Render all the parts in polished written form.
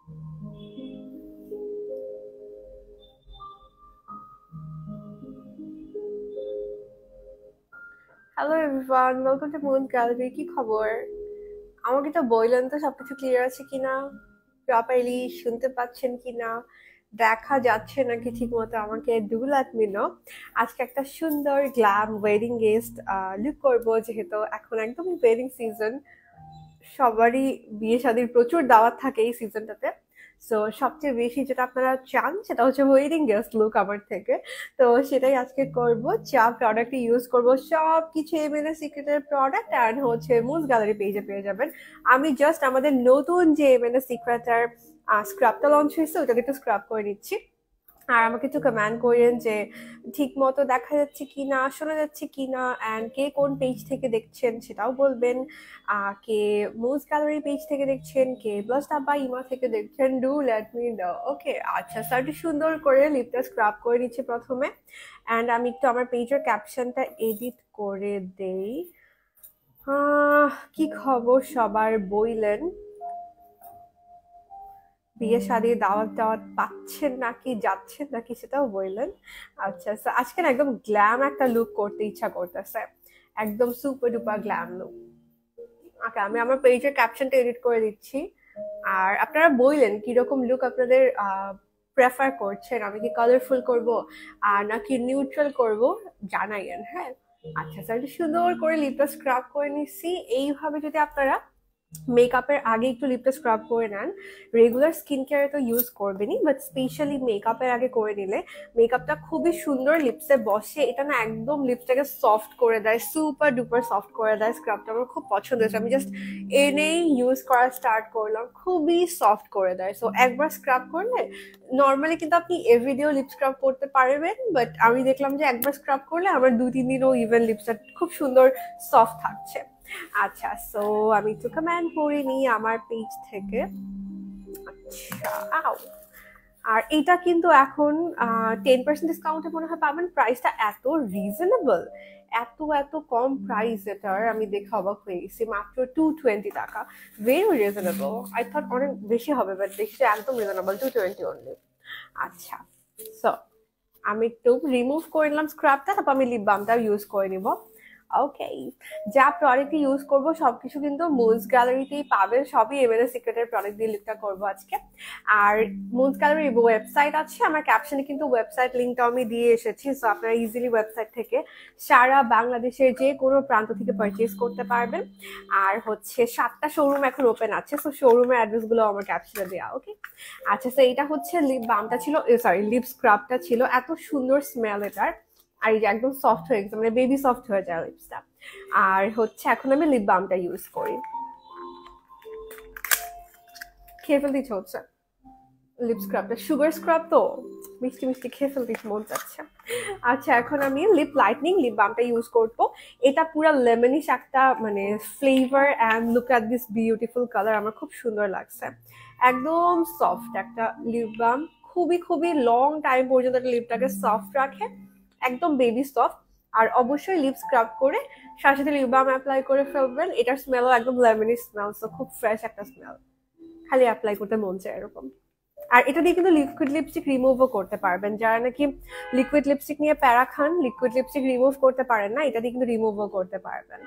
Hello everyone, welcome to moon gallery. কি খবর? আমাকে তো বললেন তো সবকিছু ক্লিয়ার আছে কিনা, প্রপারলি শুনতে পাচ্ছেন কিনা, দেখা যাচ্ছে নাকি ঠিক মতো, আমাকে ডু লেট মি নো। আজকে একটা সুন্দর গ্ল্যাম ওয়েডিং গেস্ট লুক করবো, যেহেতু এখন একদমই ওয়েডিং সিজন। সবারই বিয়ে শাদীর প্রচুর দাওয়াত থাকে এই সিজনটাতে। সো সবচেয়ে বেশি যেটা আপনারা চান সেটা হচ্ছে ওয়েডিং গেস্ট লুক আমার থেকে। তো সেটাই আজকে করব। যা প্রোডাক্ট ইউজ করব সব কিছু এমএনএস সিক্রেটের প্রোডাক্ট অ্যান্ড হচ্ছে মুজ গ্যালারি পেজে পেয়ে যাবেন। আমি জাস্ট আমাদের নতুন যে এমএনএস সিক্রেটার স্ক্রাবটা লঞ্চ হয়েছে ওটাকে একটু স্ক্রাব করে নিচ্ছি। আর আমাকে একটু কমেন্ট করেন যে ঠিক মতো দেখা যাচ্ছে কিনা, শোনা যাচ্ছে কিনা, অ্যান্ড কে কোন পেজ থেকে দেখছেন সেটাও বলবেন। কে মুজ গ্যালারি পেজ থেকে দেখছেন, কে ব্লাশ ডাব্বা ইমা থেকে দেখছেন, ডু লেট মি নো। ওকে, আচ্ছা স্যারটি সুন্দর করে লিপটা স্ক্রাব করে নিচ্ছি প্রথমে। অ্যান্ড আমি একটু আমার পেজের ক্যাপশনটা এডিট করে দেই। কি খবর সবার বইলেন? বিয়ে শাদীর দাওয়াত টাওয়াত পাচ্ছেন নাকি, যাচ্ছেন নাকি সেটাও বললেন। আচ্ছা, আজকে না একদম গ্ল্যাম একটা লুক করতে ইচ্ছা করতেছে, একদম সুপার ডুপার গ্ল্যাম লুক। ওকে, আমি আমার পেজের ক্যাপশনটা এডিট করে দিচ্ছি। আর আপনারা বললেন কিরকম লুক আপনাদের প্রেফার করছেন, আমি কি কালারফুল করব আর নাকি নিউট্রাল করব, জানাইয়েন। হ্যাঁ, আচ্ছা স্যার, সুন্দর করে লিপটা স্ক্রাব করে নিচ্ছি। এইভাবে যদি আপনারা মেকআপের আগে একটু লিপটা স্ক্রাব করে নেন, রেগুলার স্কিন কেয়ারে তো ইউজ করবেনই, বাট স্পেশালি মেকআপের আগে করে নিলে মেকআপটা খুবই সুন্দর লিপসে বসে। এটা না একদম লিপসটাকে সফট করে দেয়, সুপার ডুপার সফট করে দেয়। স্ক্রাবটা আমার খুব পছন্দ হয়েছে, আমি জাস্ট এনেই ইউজ করা স্টার্ট করলাম, খুবই সফট করে দেয়। সো একবার স্ক্রাব করলে, নর্মালি কিন্তু আপনি এভরিডেও লিপ স্ক্রাব করতে পারবেন, বাট আমি দেখলাম যে একবার স্ক্রাব করলে আমার 2-3 দিনও ইভেন লিপসটা খুব সুন্দর সফট থাকছে। আচ্ছা, সো আমি একটু কমেন্ট করে নিই আমার পেজ থেকে। আচ্ছা, আও। আর এটা কিন্তু এখন 10% ডিসকাউন্টে মনে হয় পাবেন। প্রাইসটা এত রিজনেবল, এত এত কম প্রাইস এটার, আমি দেখে অবাক হয়ে গেছি। মাত্র 220 টাকা, ভেরি রিজনেবল। আই থট অনেক বেশি হবে, বাট দেখছি একদম রিজনেবল, 220 অনলি। আচ্ছা, সো আমি একটু রিমুভ করে নিলাম স্ক্রাবটা, তারপর আমি লিপ বামটা ইউজ করে নিব। ওকে, যা প্রোডাক্ট ইউজ করব সবকিছু কিন্তু মুজ গ্যালারিতেই পাবেন, সবই এমএনএস সিক্রেটের প্রোডাক্ট দিয়ে লিপটা করব আজকে। আর মুজ গ্যালারির ওয়েবসাইট আছে, আমার ক্যাপশনে কিন্তু ওয়েবসাইট লিঙ্কটা আমি দিয়ে এসেছি। সো আপনারা ইজিলি ওয়েবসাইট থেকে সারা বাংলাদেশের যে কোনো প্রান্ত থেকে পারচেজ করতে পারবেন। আর হচ্ছে 7টা শোরুম এখন ওপেন আছে, সো শোরুমের অ্যাড্রেসগুলো আমার ক্যাপশনে দেওয়া। ওকে, আচ্ছা, তো এটা হচ্ছে লিপ বামটা ছিল, সরি লিপ স্ক্রাবটা ছিল। এত সুন্দর স্মেল এটার, আর এই যে একদম সফট হয়ে গেছে, মানে বেবি সফট হয়ে যায় লিপসটা। আর হচ্ছে এখন আমি লিপ বামটা ইউজ করি। খেয়ে ফেলতে ইচ্ছে হচ্ছে লিপ স্ক্রাবটা, সুগার স্ক্রাব তো মিষ্টি মিষ্টি খেয়ে ফেলতে মন চাচ্ছে। আচ্ছা, এখন আমি লিপ লাইটনিং লিপ বামটা ইউজ করবো। এটা পুরো লেমনিশ একটা মানে flavour, and look at this beautiful colour, আমার খুব সুন্দর লাগছে। একদম সফট একটা লিপ বাম, খুবই খুবই লং টাইম পর্যন্ত লিপটাকে সফট রাখে, একদম বেবি সফট। আর অবশ্যই লিপ স্ক্রাব করে সাথে সাথে লিপ বাম অ্যাপ্লাই করে ফেলবেন। এটার স্মেলও একদম লেমনিশ স্মেল, সো খুব ফ্রেশ একটা স্মেল, খালি অ্যাপ্লাই করতে মন চায় এরকম। আর এটা দিয়ে কিন্তু লিকুইড লিপস্টিক রিমুভও করতে পারবেন, যারা নাকি লিকুইড লিপস্টিক নিয়ে প্যারা খান, লিকুইড লিপস্টিক রিমুভ করতে পারেন না, এটা দিয়ে কিন্তু রিমুভও করতে পারবেন।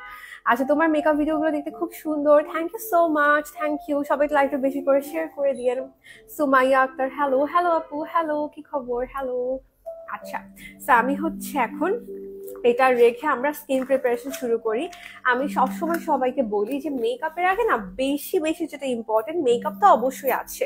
আচ্ছা, তোমার মেকআপ ভিডিওগুলো দেখতে খুব সুন্দর, thank you so much, thank you. সবাই লাইভটা বেশি করে শেয়ার করে দিয়েন। সুমাইয়া আক্তার, হ্যালো হ্যালো আপু, হ্যালো, কি খবর, হ্যালো। আচ্ছা, আমি হচ্ছে এখন এটা রেখে আমরা স্কিন প্রিপারেশন শুরু করি। আমি সবসময় সবাইকে বলি যে মেকআপের আগে না বেশি বেশি যেটা ইম্পর্টেন্ট, মেকআপ তো অবশ্যই আছে,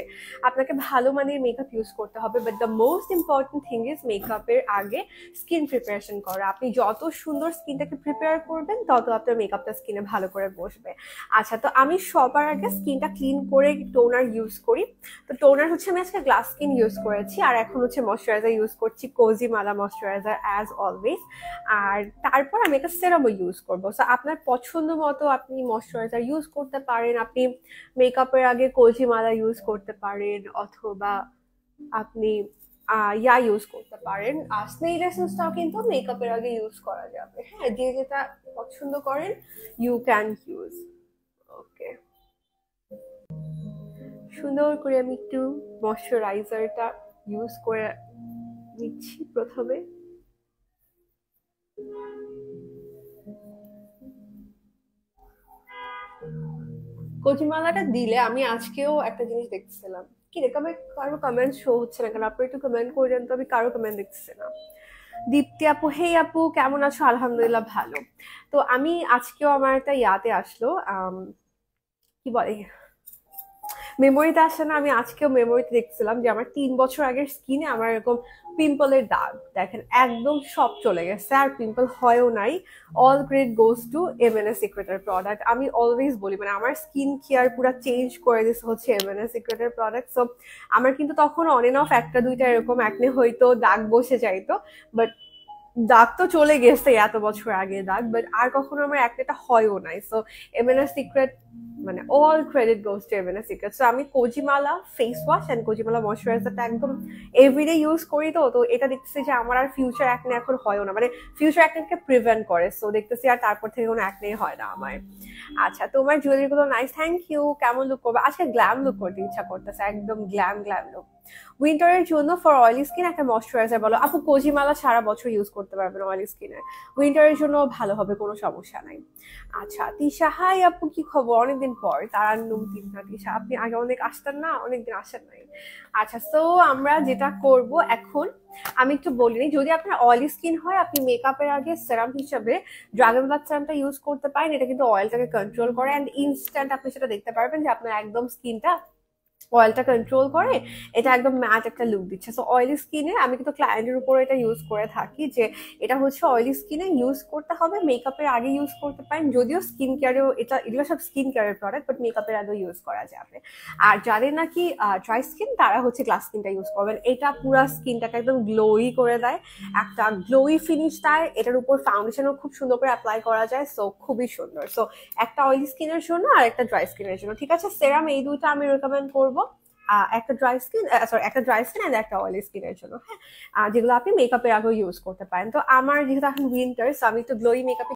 আপনাকে ভালো মানের মেকআপ ইউজ করতে হবে, but the most important thing is মেকআপের আগে স্কিন প্রিপারেশন করা। আপনি যত সুন্দর স্কিনটাকে প্রিপেয়ার করবেন তত আপনার মেকআপটা স্কিনে ভালো করে বসবে। আচ্ছা, তো আমি সবার আগে স্কিনটা ক্লিন করে টোনার ইউজ করি। তো টোনার হচ্ছে আমি আজকে গ্লাস স্কিন ইউজ করেছি, আর এখন হচ্ছে ময়শ্চারাইজার ইউজ করছি, কোজি মালা ময়শ্চারাইজার অ্যাজ অলওয়েজ। আর তারপর আমি একটা সেরামও ইউজ করবো। সো আপনার পছন্দ মতো আপনি ময়শ্চারাইজার ইউজ করতে পারেন, আপনি মেকআপের আগে কোজি মালা ইউজ করতে পারেন, অথবা আপনি ইয়া ইউজ করতে পারেন। আর স্নেইল এসেন্সটাও কিন্তু মেকআপের আগে ইউজ করা যাবে। হ্যাঁ, যে যেটা পছন্দ করেন ইউ ক্যান ইউজ। ওকে, সুন্দর করে আমি একটু ময়শ্চারাইজারটা ইউজ করে নিচ্ছি প্রথমে। কচিমালাটা দিলে আমি আজকেও একটা জিনিস দেখছিলাম, কি রে কারো কমেন্ট শো হচ্ছে না কেন? আপনি একটু কমেন্ট করে দেন তো, আমি কারো কমেন্ট দেখছি না। দীপ্তি আপু, হেই আপু, কেমন আছো? আলহামদুলিল্লাহ ভালো। তো আমি আজকেও আমার একটা ইয়াতে আসলো, কি বলে, মেমোরিতে আসে না, আমি আজকেও মেমোরিতে দেখছিলাম যে আমার 3 বছর আগের স্কিনে আমার এরকম পিম্পলের দাগ দেখেন একদম সব চলে গেছে, আর পিম্পল হয়ও নাই। All credit goes to MNS সিক্রেটের প্রোডাক্ট। আমি অলওয়েজ বলি মানে আমার স্কিন কেয়ার পুরো চেঞ্জ করে দিচ্ছে হচ্ছে এমএনএস সিক্রেটের প্রোডাক্ট। সো আমার কিন্তু তখন অন এন্ড অফ একটা দুইটা এরকম একনে হয়তো দাগ বসে যাইতো, বাট দাগ তো চলে গেছে এত বছর আগে দাগ, বাট আর কখনো আমার একটা হয়ও নাই। সো এমএনএস সিক্রেট মানে all credit goes to MNS secret. So আমি কোজিমালা ফেস ওয়াশ অ্যান্ড কোজিমালা ময়শ্চারাইজারটা একদম এভরিডে ইউজ করি। তো এটা দেখতেছি যে আমার আর ফিউচার অ্যাকনে এখন হয়ও না, মানে ফিউচার অ্যাকনেকে প্রিভেন্ট করে। সো দেখতেছি আর তারপর থেকে কোনো অ্যাকনে হয় না আমার। আচ্ছা, তোমার জুয়েলারি গুলো নাইস, থ্যাংক ইউ। কেমন লুক করবে আজকে? গ্ল্যাম লুক করতে ইচ্ছা করতেছে, একদম গ্ল্যাম গ্ল্যাম লুক। উইন্টারের জন্য ফর অয়েলি স্কিন একটা ময়শ্চারাইজার বলো আপু। কোজিমালা সারা বছর ইউজ করতে পারবেন অয়েলি স্কিনে, উইন্টারের জন্য ভালো হবে, কোনো সমস্যা নাই। আচ্ছা তিশা, হাই আপু, কি খবর? অনেকদিন পর। তারান্নুম তিশা, তিশা আপনি আগে অনেক আসতেন না, অনেকদিন আসেন নাই। আচ্ছা, সো আমরা যেটা করব এখন, আমি একটু বলিনি, যদি আপনার অয়েলি স্কিন হয় আপনি মেকআপের আগে সেরাম হিসেবে ড্রাগন ব্লাড সেরামটা ইউজ করতে পারেন। এটা কিন্তু অয়েলটাকে কন্ট্রোল করে অ্যান্ড ইনস্ট্যান্ট আপনি সেটা দেখতে পারবেন যে আপনার একদম স্কিনটা অয়েলটা কন্ট্রোল করে, এটা একদম ম্যাট একটা লুক দিচ্ছে। সো অয়েলি স্কিনে আমি কিন্তু ক্লায়েন্টের উপর এটা ইউজ করে থাকি যে এটা হচ্ছে অয়েলি স্কিনে ইউজ করতে হবে, মেকআপের আগে ইউজ করতে পারেন, যদিও স্কিন কেয়ারেও এগুলো সব স্কিন কেয়ারের প্রোডাক্ট, বাট মেকআপের আগেও ইউজ করা যাবে। আর যাদের নাকি ড্রাই স্কিন তারা হচ্ছে গ্লাস স্কিনটা ইউজ করবেন, এটা পুরা স্কিনটাকে একদম গ্লোই করে দেয়, একটা গ্লোই ফিনিশ দেয়। এটার উপর ফাউন্ডেশনও খুব সুন্দর করে অ্যাপ্লাই করা যায়, সো খুবই সুন্দর। সো একটা অয়েলি স্কিনের জন্য আর একটা ড্রাই স্কিনের জন্য, ঠিক আছে? সেরাম এই দুইটা আমি রেকমেন্ড করবো, একটা ড্রাই স্কিন, সরি একটা ড্রাই স্কিন এন্ড একটা অয়েলি স্কিনের জন্য, হ্যাঁ, যেগুলো আপনি মেকআপের আগেও ইউজ করতে পারেন। তো আমার যেহেতু এখন উইন্টার, আমি একটু গ্লোই মেকআপে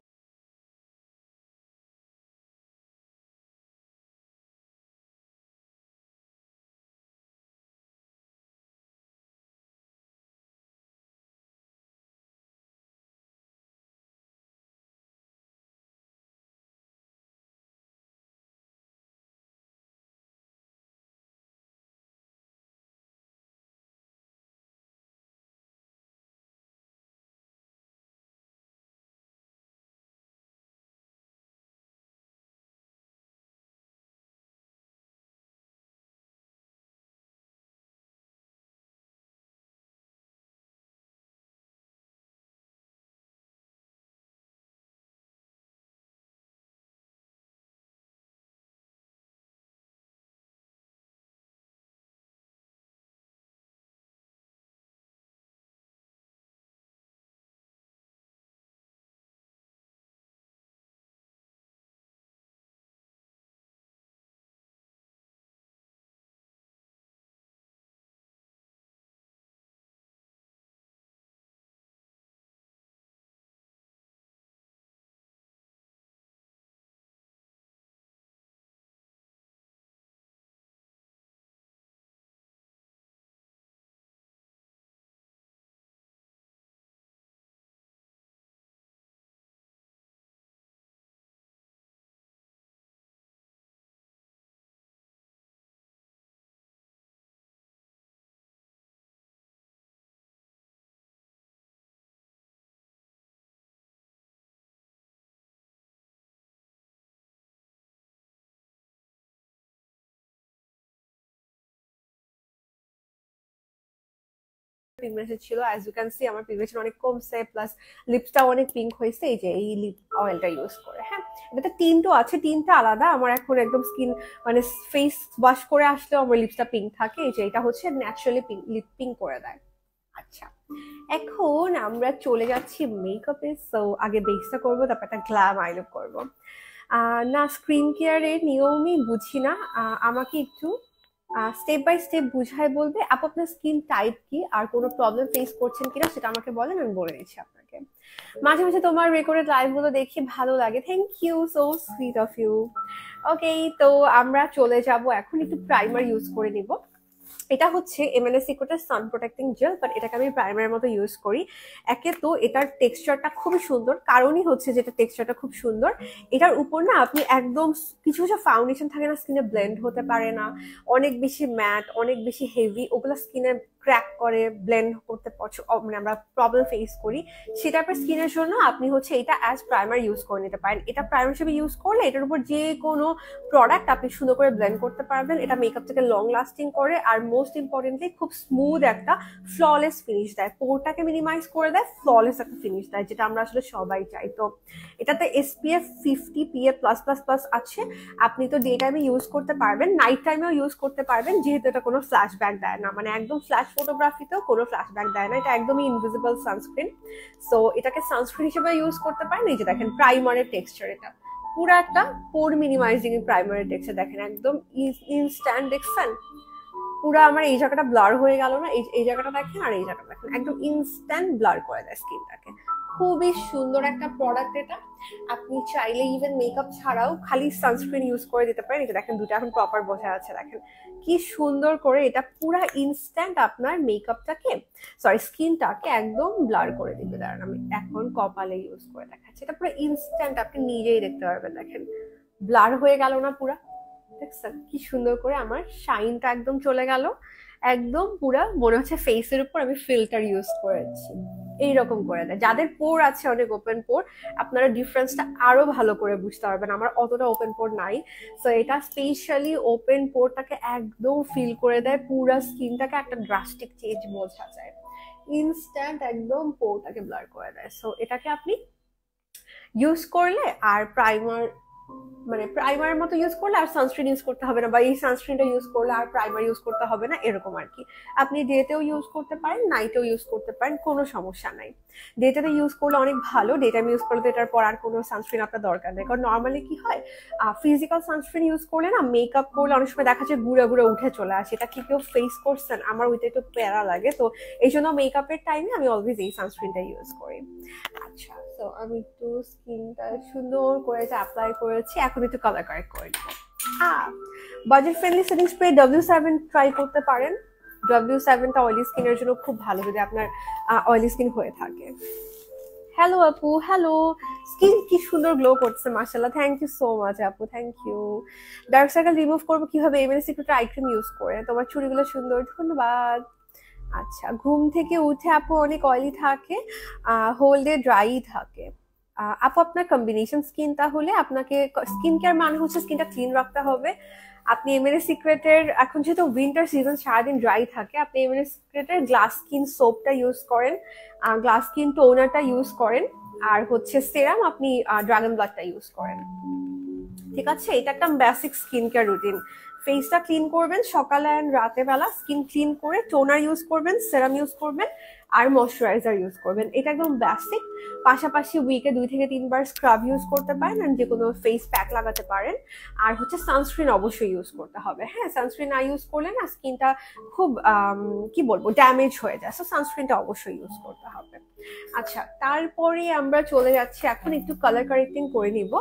পিগমেন্টেড ছিল। অ্যাজ ইউ ক্যান সি আমার পিগমেন্টেশন অনেক কমছে, প্লাস লিপসটা অনেক পিঙ্ক হয়েছে এই যে এই লিপ অয়েলটা ইউজ করে। হ্যাঁ, এটাতে টিনটও আছে, টিনটা আলাদা। আমার এখন একদম স্কিন মানে ফেস ওয়াশ করে আসলেও আমার লিপসটা পিঙ্ক থাকে, এই যে এটা হচ্ছে ন্যাচারালি পিঙ্ক, লিপ পিঙ্ক করে দেয়। আচ্ছা, এখন আমরা চলে যাচ্ছি মেকআপে। সো আগে বেসটা করবো, তারপর একটা গ্ল্যাম আই লুক করবো। না, স্কিন কেয়ারের নিয়মই বুঝি না, আমাকে একটু স্টেপ বাই স্টেপ বুঝায় বলবে। আপু আপনার স্কিন টাইপ কি আর কোনো প্রবলেম ফেস করছেন কিনা সেটা আমাকে বলেন, আমি বলে দিচ্ছি আপনাকে। মাঝে মাঝে তোমার রেকর্ডেড লাইভ গুলো দেখি ভালো লাগে, thank you, so sweet of you. Okay, তো আমরা চলে যাব এখন একটু প্রাইমার ইউজ করে নিব। এটা হচ্ছে এমএলএ সিক্রেটের সান প্রোটেক্টিং জেল, বাট এটাকে আমি প্রাইমারের মতো ইউজ করি। একে তো এটার টেক্সচারটা খুবই সুন্দর, কারণই হচ্ছে যেটা টেক্সচারটা খুব সুন্দর। এটার উপর না আপনি একদম কিছু কিছু ফাউন্ডেশন থাকে না, স্কিনে ব্লেন্ড হতে পারে না, অনেক বেশি ম্যাট, অনেক বেশি হেভি, ওগুলো স্কিনে ক্র্যাক করে, ব্লেন্ড করতে মানে আমরা প্রবলেম ফেস করি। সে টাইপের স্কিনের জন্য আপনি হচ্ছে এটা অ্যাজ প্রাইমার ইউজ করে নিতে পারেন। এটা প্রাইমার হিসেবে ইউজ করলে এটার উপর যে কোনো প্রোডাক্ট আপনি সুন্দর করে ব্লেন্ড করতে পারবেন। এটা মেকআপ থেকে লং লাস্টিং করে, আর মোস্ট ইম্পর্টেন্টলি খুব স্মুথ একটা ফ্ললেস ফিনিশ দেয়, পোরটাকে মিনিমাইজ করে দেয়, ফ্ললেস একটা ফিনিশ দেয়, যেটা আমরা আসলে সবাই চাই। তো এটাতে SPF 50 PA+++ আছে। আপনি তো ডে টাইমে ইউজ করতে পারবেন, নাইট টাইমেও ইউজ করতে পারবেন, যেহেতু এটা কোনো ফ্ল্যাশব্যাক দেয় না, মানে একদম ফ্ল্যাশ ফটোগ্রাফিতেও কোনো ফ্ল্যাশব্যাক দেয় না, এটা একদমই ইনভিজিবল সানস্ক্রিন। সো এটাকে সানস্ক্রিন হিসেবে ইউজ করতে পারেন। এই যে দেখেন প্রাইমারের টেক্সচার, এটা পুরো একটা পোর মিনিমাইজিং প্রাইমারের টেক্সচার, দেখেন একদম ইনস্ট্যান্ট। দেখছেন পুরো আমার এই জায়গাটা ব্লার হয়ে গেল না, এই জায়গাটা দেখেন আর এই জায়গাটা দেখেন, একদম ইনস্ট্যান্ট ব্লার করে দেয় স্কিনটাকে। খুবই সুন্দর একটা প্রোডাক্ট এটা। আপনি চাইলে ইভেন মেকআপ ছাড়াও খালি সানস্ক্রিন ইউজ করে দিতে পারেন। এটা দেখেন দুটো এখন প্রপার বোঝা যাচ্ছে, দেখেন কি সুন্দর করে এটা পুরা ইনস্ট্যান্ট আপনার মেকআপটাকে, সরি স্কিনটাকে একদম ব্লার করে দিবে। দাঁড়ান আমি এখন কপালে ইউজ করে দেখাচ্ছি, এটা পুরো ইনস্ট্যান্ট, আপনি নিজেই দেখতে পারবেন। দেখেন ব্লার হয়ে গেল না পুরা, দেখছেন কি সুন্দর করে আমার শাইনটা একদম চলে গেল, একদম পুরা মনে হচ্ছে ফেসের উপর আমি ফিল্টার ইউজ করেছি, এইরকম করে দেয়। যাদের পোর আছে অনেক ওপেন পোর, আপনারা ডিফারেন্সটা আরো ভালো করে বুঝতে পারবেন। আমার অতটা ওপেন পোর নাই, সো এটা স্পেশালি ওপেন পোরটাকে একদম ফিল করে দেয়, পুরা স্কিনটাকে একটা ড্রাস্টিক চেঞ্জ বোঝা যায়, ইনস্ট্যান্ট একদম পোরটাকে ব্লার করে দেয়। সো এটাকে আপনি ইউজ করলে আর প্রাইমারের মতো ইউজ করলে আর সানস্ক্রিন ইউজ করতে হবে না, বা এই সানস্ক্রিনটা ইউজ করলে আর প্রাইমার ইউজ করতে হবে না, এরকম আর কি। আপনি ডেতেও ইউজ করতে পারেন, নাইটেও ইউজ করতে পারেন, কোনো সমস্যা নাই। ডেটাতে ইউজ করলে অনেক ভালো, ডে টাইম ইউজ করলে তো এটার পর আর কোনো সানস্ক্রিন আপনার দরকার নেই। কারণ নর্মালি কি হয়, ফিজিক্যাল সানস্ক্রিন ইউজ করলে না মেকআপ করলে অনেক সময় দেখা যায় গুঁড়া গুঁড়া উঠে চলে আসে, এটা কি কেউ ফেস করছেন? আমার ওইটা একটু প্যারা লাগে, তো এই জন্য মেকআপের টাইমে আমি অলওয়েজ এই সানস্ক্রিনটা ইউজ করি। আচ্ছা, তো আমি একটু স্কিনটা সুন্দর করে অ্যাপ্লাই করেছি, এখন একটু কালার কারেক্ট করে দেবো। Budget friendly setting spray W7 try করতে পারেন। W7টা অয়েলি স্কিনের জন্য খুব ভালো, যদি আপনার অয়েলি স্কিন হয়ে থাকে। হ্যালো আপু, হ্যালো, স্কিন কি সুন্দর গ্লো করছে মাশাআল্লাহ, থ্যাংক ইউ সো মাচ আপু, thank you. Dark circle remove করবো কিভাবে? MLA secret eye cream use করে। তোমার চুড়িগুলো সুন্দর, ধন্যবাদ। আচ্ছা, ঘুম থেকে উঠে আপু অনেক অয়েলি থাকে, হোল ডে ড্রাই থাকে। আপু আপনার কম্বিনেশন স্কিন, তাহলে আপনাকে স্কিন কেয়ার মানে হচ্ছে স্কিনটা ক্লিন রাখতে হবে। আপনি এমএলএ সিক্রেটের, এখন যেহেতু উইন্টার সিজন সারাদিন ড্রাই থাকে, আপনি এমএলএ সিক্রেটের গ্লাস স্কিন সোপটা ইউজ করেন, গ্লাস স্কিন টোনারটা ইউজ করেন, আর হচ্ছে সেরাম আপনি ড্রাগন ব্লাডটা ইউজ করেন। ঠিক আছে, এটা একটা বেসিক স্কিন কেয়ার রুটিন। ফেসটা ক্লিন করবেন সকালে অ্যান্ড রাতে বেলা, স্কিন ক্লিন করে টোনার ইউজ করবেন, সেরাম ইউজ করবেন, আর ময়শ্চারাইজার ইউজ করবেন, এটা একদম বেসিক। পাশাপাশি উইকে 2 থেকে 3 বার স্ক্রাব ইউজ করতে পারেন, আর যে কোনো ফেস প্যাক লাগাতে পারেন। আর হচ্ছে সানস্ক্রিন অবশ্যই ইউজ করতে হবে। হ্যাঁ, সানস্ক্রিন না ইউজ করলে না স্কিনটা খুব কি বলবো ড্যামেজ হয়ে যায়, সো সানস্ক্রিনটা অবশ্যই ইউজ করতে হবে। আচ্ছা, তারপরে আমরা চলে যাচ্ছি এখন একটু কালার কারেক্টিং করে নিব।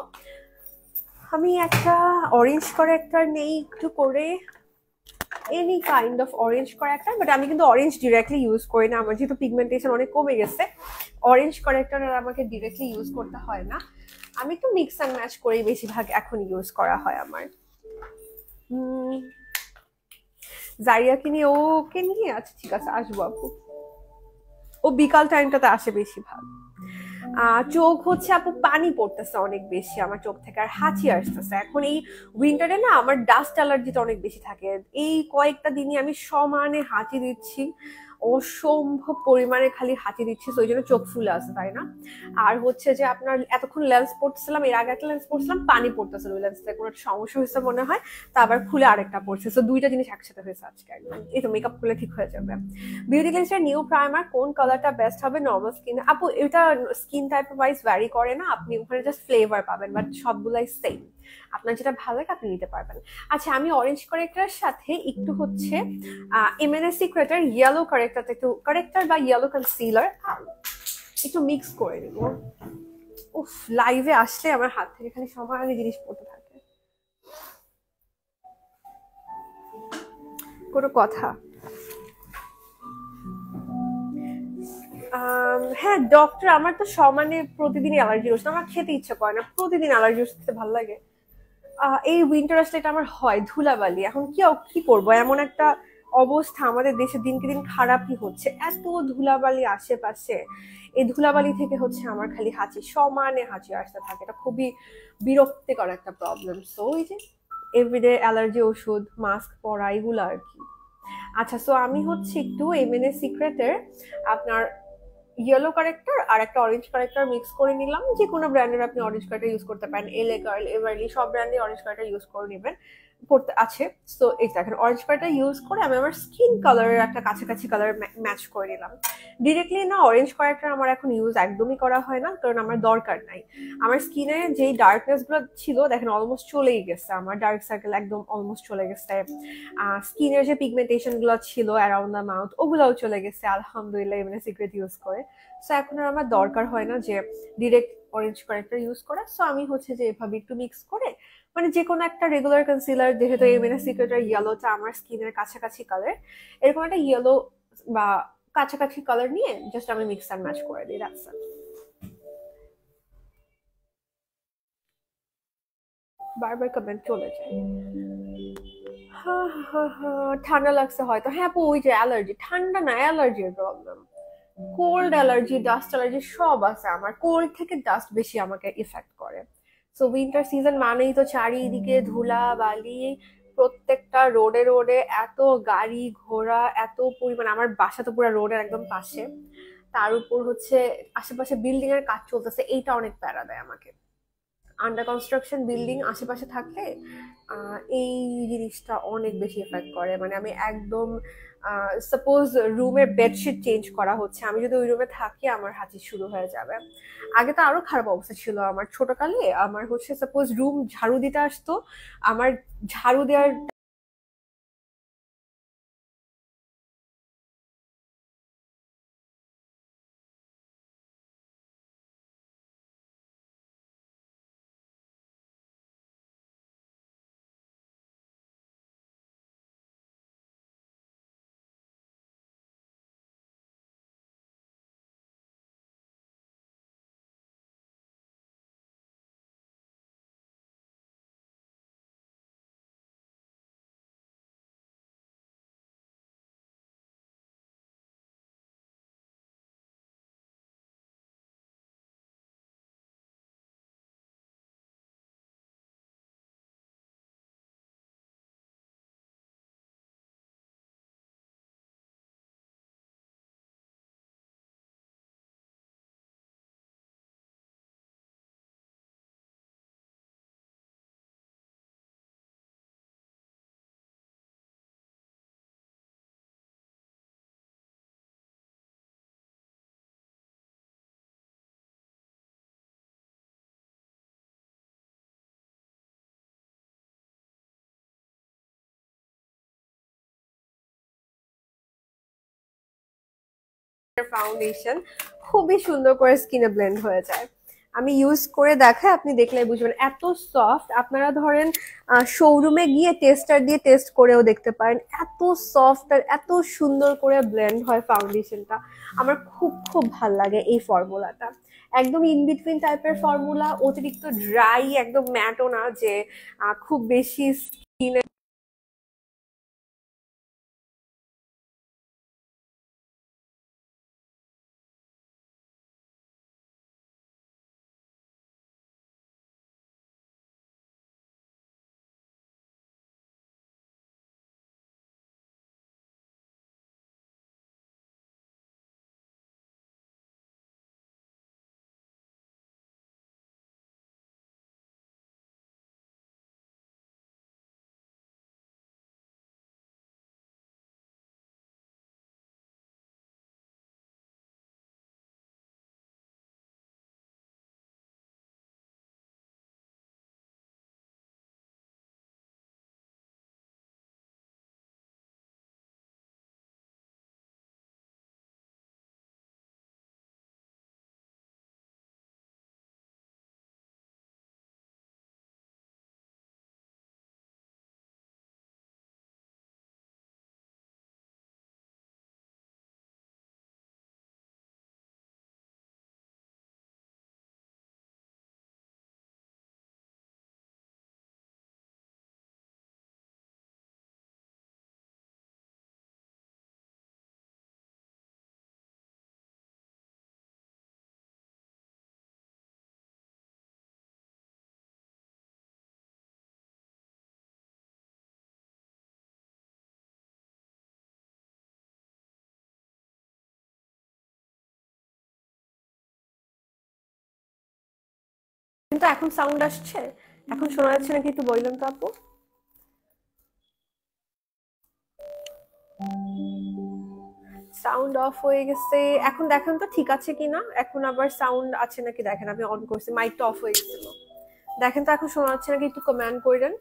আমি একটা অরেঞ্জ কারেক্টার নেই একটু করে, any kind of orange corrector, but আমি কিন্তু অরেঞ্জ ডিরেক্টলি ইউজ করি না, আমার যেহেতু পিগমেন্টেশন অনেক কমে গেছে, অরেঞ্জ কারেক্টার আর আমাকে ডিরেক্টলি ইউজ করতে হয় না, আমি একটু মিক্স অ্যান্ড ম্যাচ করেই বেশিরভাগ এখন ইউজ করা হয় আমার। জারিয়াকে নিয়ে, ওকে নিয়ে, আচ্ছা ঠিক আছে আসবো আপু, ও বিকাল টাইমটাতে আসে বেশিরভাগ। চোখ হচ্ছে আপু পানি পড়তেছে অনেক বেশি আমার চোখ থেকে, আর হাঁচি আসতেছে। এখন এই উইন্টারে না আমার ডাস্ট অ্যালার্জিটা অনেক বেশি থাকে, এই কয়েকটা দিনই আমি সমানে হাঁচি দিচ্ছি, অসম্ভব পরিমাণে খালি হাঁচি দিচ্ছি, তো ওই জন্য চোখ ফুলে আসে, তাই না? আর হচ্ছে যে আপনার এতক্ষণ লেন্স পড়তেছিলাম, এর আগে একটা লেন্স পড়ছিলাম, পানি পড়তেছিল, ওই লেন্সটা কোনো সমস্যা হয়েছে মনে হয়, তা আবার খুলে আরেকটা পড়ছে, তো দুইটা জিনিস একসাথে হয়েছে আজকে একদম। এই তো মেকআপ করলে ঠিক হয়ে যাবে। বিউটি ক্লিনজার নিউ প্রাইমার কোন কালারটা বেস্ট হবে নর্মাল স্কিন? আপু এটা স্কিন টাইপ ওয়াইজ ভ্যারি করে না, আপনি ওখানে জাস্ট ফ্লেভার পাবেন, বাট সবগুলাই সেম। আপনার যেটা ভালো লাগে আপনি নিতে পারবেন। আচ্ছা, আমি অরেঞ্জ কারেক্টারের সাথে একটু হচ্ছে এমএনএস সিক্রেটের ইয়েলো কারেক্টার, একটু কারেক্টার বা ইয়েলো কনসিলার একটু মিক্স করে দেবো। উফ, লাইভে আসলে আমার হাত থেকে খালি সমানে জিনিস পড়তে থাকে, কোনো কথা। হ্যাঁ ডক্টর, আমার তো সমানে প্রতিদিনই অ্যালার্জি ওষুধ, আমার খেতে ইচ্ছা করে না, প্রতিদিন অ্যালার্জি ওষুধ খেতে ভালো লাগে। এই উইন্টার আসলে এটা আমার হয় ধুলাবালি, এখন কি কি করবো, এমন একটা অবস্থা আমাদের দেশে দিনকে দিন খারাপই হচ্ছে, এত ধুলাবালি আশেপাশে, এই ধুলাবালি থেকে হচ্ছে আমার খালি হাঁচি, সমানে হাঁচি আসতে থাকে, এটা খুবই বিরক্তিকর একটা প্রবলেম। সো এই যে এভরিডে অ্যালার্জি ওষুধ, মাস্ক পরা, এগুলো আর কি। আচ্ছা, সো আমি হচ্ছে একটু এমএনএস সিক্রেটের আপনার ইয়েলো কারেক্টার আর একটা অরেঞ্জ কারেক্টার মিক্স করে নিলাম, যে কোনো ব্র্যান্ডের আপনি অরেঞ্জ কারেক্টার ইউজ করতে পারেন, এলে গার্ল, এভারলি, সব ব্র্যান্ডে অরেঞ্জ কারেক্টার ইউজ করে নেবেন, পড়তে আছে। তো এই দেখেন অরেঞ্জ কালারটা ইউজ করে আমি আমার স্কিন কালারের একটা কাছাকাছি কালার ম্যাচ করে নিলাম। ডিরেক্টলি না, অরেঞ্জ কালারটা আমার এখন ইউজ একদমই করা হয় না, কারণ আমার দরকার নাই। আমার স্কিনে যেই ডার্কনেস গুলো ছিল দেখেন অলমোস্ট চলেই গেছে, আমার ডার্ক সার্কেল একদম অলমোস্ট চলে গেছে, স্কিনের যে পিগমেন্টেশন গুলো ছিল অ্যারাউন্ড দ্য মাউথ ওগুলোও চলে গেছে আলহামদুলিল্লাহ, এমনি সিক্রেট ইউজ করে। সো এখন আর আমার দরকার হয় না যে ডিরেক্ট অরেঞ্জ কারেক্টার ইউজ করা। সো আমি হচ্ছে যে এভাবে একটু মিক্স করে, মানে যে কোনো একটা রেগুলার কনসিলার, যেহেতু এমএনএস সিক্রেটের ইয়েলোটা আমার স্কিনের কাছাকাছি কালার, এরকম একটা ইয়েলো বা কাছাকাছি কালার নিয়ে জাস্ট আমি মিক্স অ্যান্ড ম্যাচ করে দিই, দ্যাটস ইট। বারবার কমেন্ট চলে যায়। ঠান্ডা লাগছে হয়তো, হ্যাঁ আপু ওই যে অ্যালার্জি, ঠান্ডা না অ্যালার্জির problem, cold allergy, dust allergy সব আছে আমার, কোল্ড থেকে ডাস্ট বেশি আমাকে ইফেক্ট করে। সো উইন্টার সিজন মানেই তো চারিদিকে ধুলা বালি, প্রত্যেকটা রোডে রোডে এত গাড়ি ঘোড়া, এত পরিমাণ, আমার বাসা তো পুরো রোডের একদম পাশে, তার উপর হচ্ছে আশেপাশে বিল্ডিং এর কাজ চলতেছে, এইটা অনেক প্যারা দেয় আমাকে। আন্ডার কনস্ট্রাকশন বিল্ডিং আশেপাশে থাকলে এই জিনিসটা অনেক বেশি এফেক্ট করে, মানে আমি একদম সাপোজ রুমের বেডশিট চেঞ্জ করা হচ্ছে, আমি যদি ওই রুমে থাকি আমার হাঁচি শুরু হয়ে যাবে। আগে তো আরো খারাপ অবস্থা ছিল আমার ছোটকালে, আমার হচ্ছে সাপোজ রুম ঝাড়ু দিতে আসতো, আমার ঝাড়ু দেওয়ার ফাউন্ডেশন খুবই সুন্দর করে স্কিনে ব্লেন্ড হয়ে যায়। আমি ইউজ করে দেখাই, আপনি দেখলে বুঝবেন এত সফট। আপনারা ধরেন শোরুমে গিয়ে টেস্টার দিয়ে টেস্ট করেও দেখতে পারেন, এত সফট আর এত সুন্দর করে ব্লেন্ড হয় ফাউন্ডেশনটা। আমার খুব খুব ভাল লাগে এই ফর্মুলাটা, একদম ইন বিটুইন টাইপের ফর্মুলা, অতিরিক্ত ড্রাই একদম ম্যাটও না যে খুব বেশি স্কিনে তো এখন সাউন্ড আসছে, এখন শোনা যাচ্ছে নাকি একটু বললেন তো আপু। সাউন্ড অফ হয়ে গেছে, এখন দেখেন তো ঠিক আছে কিনা, এখন আবার সাউন্ড আছে নাকি দেখেন, আমি অন করছি, মাইকটা অফ হয়ে গেছিল, দেখেন তো এখন শোনা যাচ্ছে নাকি একটু কমেন্ট করেন।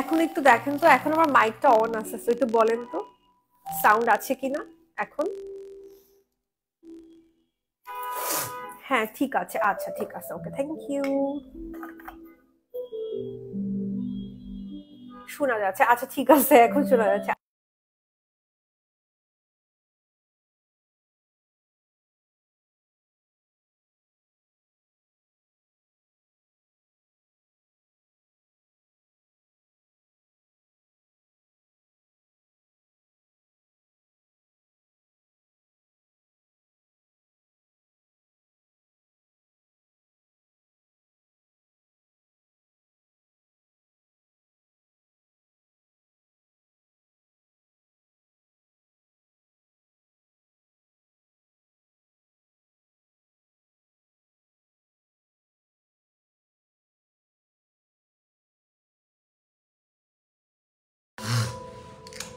এখন একটু দেখেন তো, এখন আমার মাইকটা অন আছে, তো একটু বলেন তো সাউন্ড আছে কিনা এখন। হ্যাঁ ঠিক আছে, আচ্ছা ঠিক আছে, ওকে থ্যাংক ইউ। শোনা যাচ্ছে, আচ্ছা ঠিক আছে, এখন শোনা যাচ্ছে।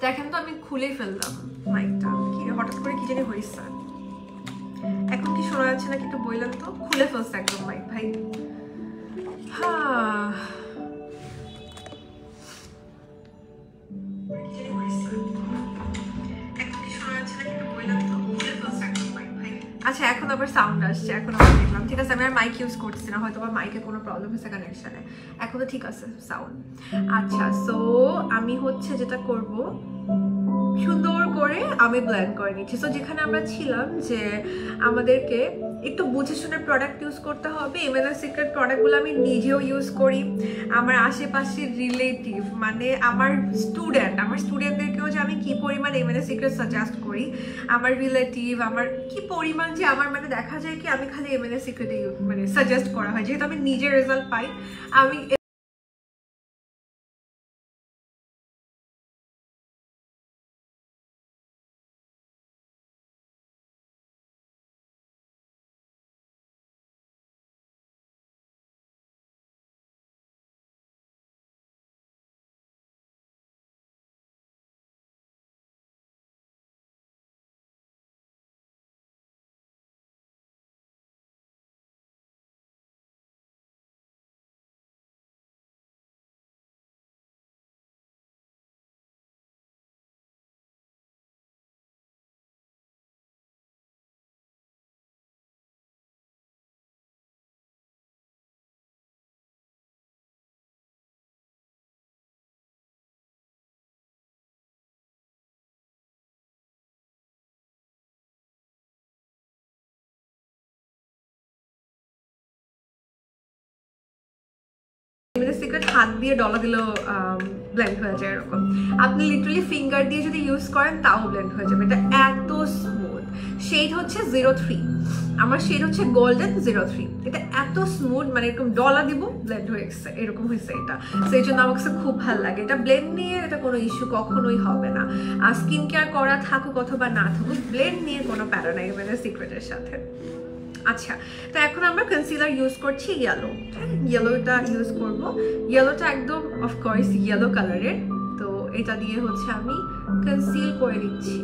দেখেন তো আমি খুলে ফেললাম মাইকটা, কি হঠাৎ করে কি জানি হয়েছে, এখন কি শোনা যাচ্ছে নাকি একটু বললেন তো, খুলে ফেলছে একদম মাইক ভাই। হ্যাঁ আচ্ছা এখন আবার সাউন্ড আসছে, এখন আবার দেখলাম ঠিক আছে, আমি আর মাইক ইউজ করতেছি না, হয়তো বা মাইকে কোনো প্রবলেম হয়েছে কানেকশনে, এখন তো ঠিক আছে সাউন্ড। আচ্ছা সো আমি হচ্ছে যেটা করব, সুন্দর করে আমি ব্লেন্ড করে নিচ্ছি। সো যেখানে আমরা ছিলাম যে আমাদেরকে একটু বুঝে শুনে প্রোডাক্ট ইউজ করতে হবে, এমএনএস সিক্রেট প্রোডাক্টগুলো আমি নিজেও ইউজ করি, আমার আশেপাশের রিলেটিভ মানে আমার স্টুডেন্টদেরকেও যে আমি কি পরিমাণ এমএনএস সিক্রেট সাজেস্ট করি, আমার রিলেটিভ আমার কি পরিমাণ যে আমার মানে দেখা যায় কি আমি খালি এমএনএস সিক্রেটে মানে সাজেস্ট করা হয়, যেহেতু আমি নিজের রেজাল্ট পাই আমি সিক্রেট হাত দিয়ে ডলা দিলেও ব্লেন্ড হয়ে যায় এরকম, আপনি লিটারালি ফিঙ্গার দিয়ে যদি ইউজ করেন তাও ব্লেন্ড হয়ে যাবে, এটা এত স্মুথ। শেড হচ্ছে 03, আমার শেড হচ্ছে গোল্ডেন 03, এটা এত স্মুথ মানে এরকম ডলা দিব ব্লেন্ড হয়ে গেছে, এরকম হয়েছে এটা, সেই জন্য আমার কাছে খুব ভালো লাগে এটা। ব্লেন্ড নিয়ে এটা কোনো ইস্যু কখনোই হবে না, আর স্কিন কেয়ার করা থাকুক অথবা না থাকুক, ব্লেন্ড নিয়ে কোনো প্যারা নাই মানে সিক্রেটের সাথে। আচ্ছা তো এখন আমরা কনসিলার ইউজ করছি ইয়েলো, ইয়েলোটা ইউজ করব, ইয়েলোটা একদম অফকোর্স ইয়েলো কালারের, তো এটা দিয়ে হচ্ছে আমি কনসিল করে দিচ্ছি।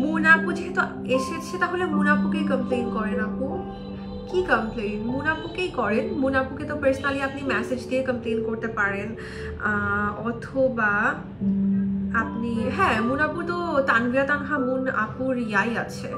মুনাপু যেহেতু এসেছে তাহলে মুনাপুকেই কমপ্লেইন করেন আপু, কি কমপ্লেইন মুনাপুকেই করেন, মুনাপুকে তো পার্সোনালি আপনি মেসেজ দিয়ে কমপ্লেইন করতে পারেন, অথবা আপনি হ্যাঁ মুনাপু তো তানভীরা তানহা মুন আপুর ইয়াই আছে,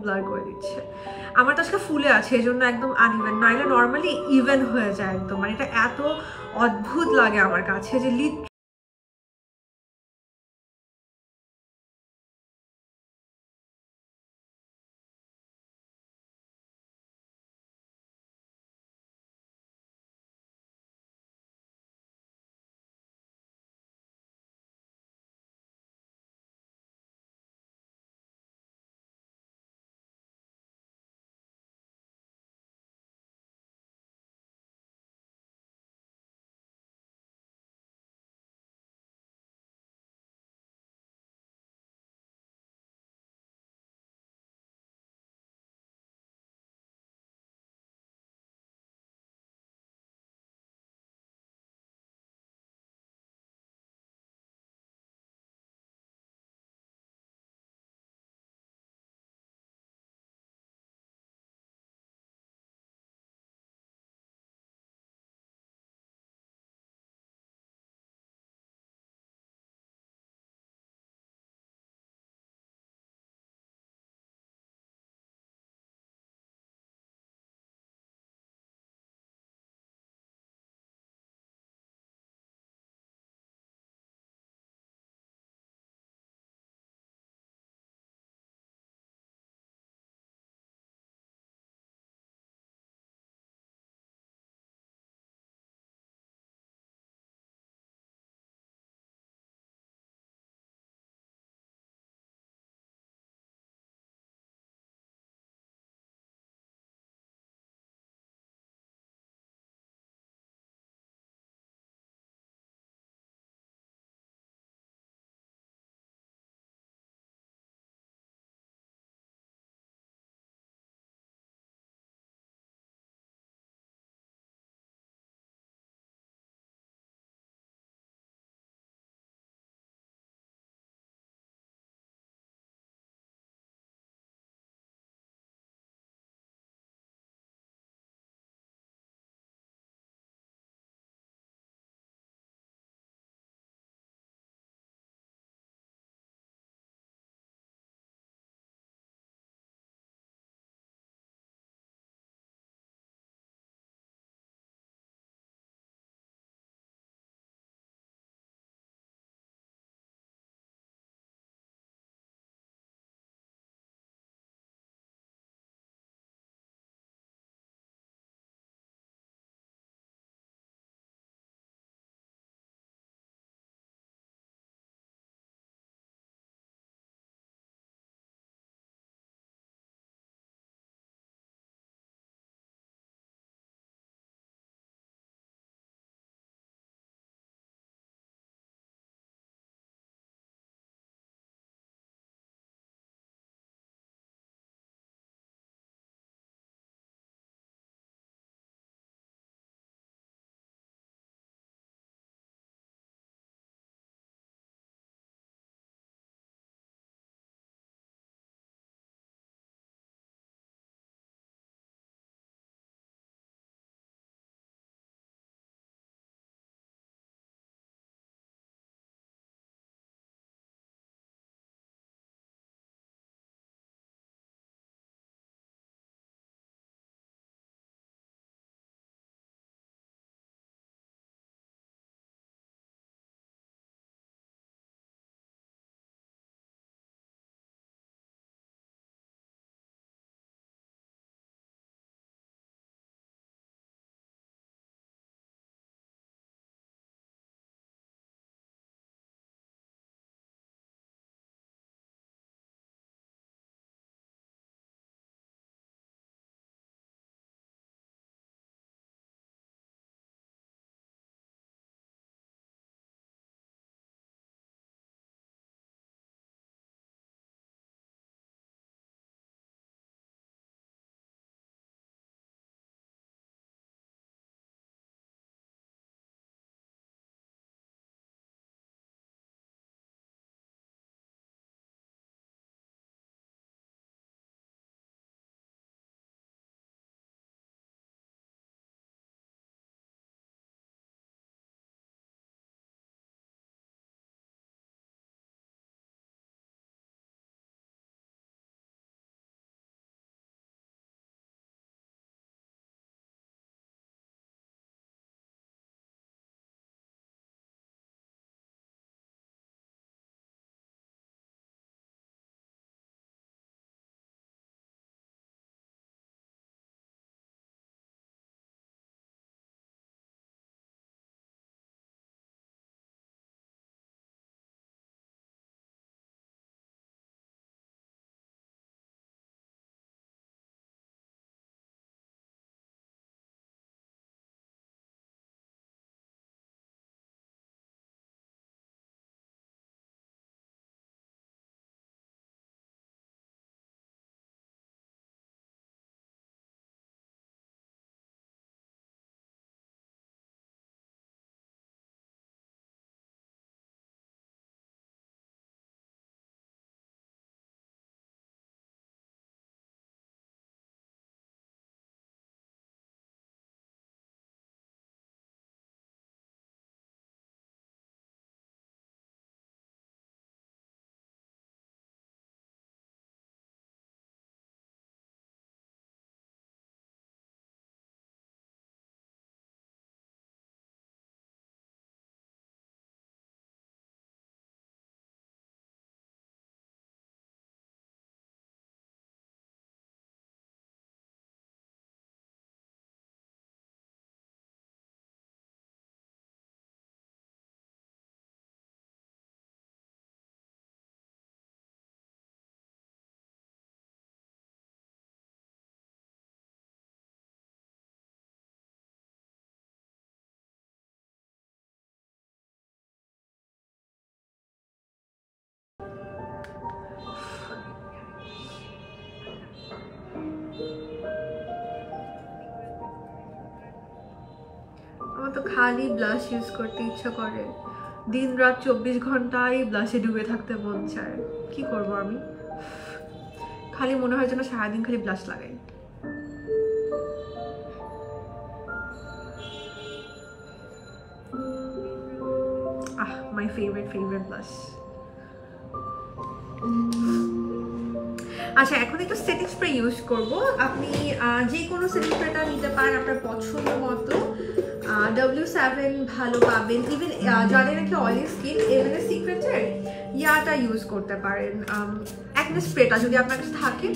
ব্লার করে দিচ্ছে। আমার তো আজকে ফুলে আছে এই জন্য একদম আনইভেন, নাইলে নর্মালি ইভেন হয়ে যায় একদম। মানে এটা এত অদ্ভুত লাগে আমার কাছে যে খালি ব্লাশ ইউজ করতে ইচ্ছা করে, দিন রাত 24 ঘন্টায় ব্লাশে ডুবে থাকতে মন চায়। কি করব আমি, খালি মনে হয় যেন সারাদিন খালি ব্লাশ লাগাই। My favourite blush. আচ্ছা, এখন একটু সেটিং স্প্রে ইউজ করব। আপনি যে কোনো সেটিং স্প্রেটা নিতে পারেন আপনার পছন্দ মতো। W7 ভালো পাবেন, ইভেন যাদের নাকি অয়েলি স্কিন এভেন সিক্রেটের ইয়াটা ইউজ করতে পারেন, অ্যাকনে স্প্রেটা যদি আপনার কাছে থাকে।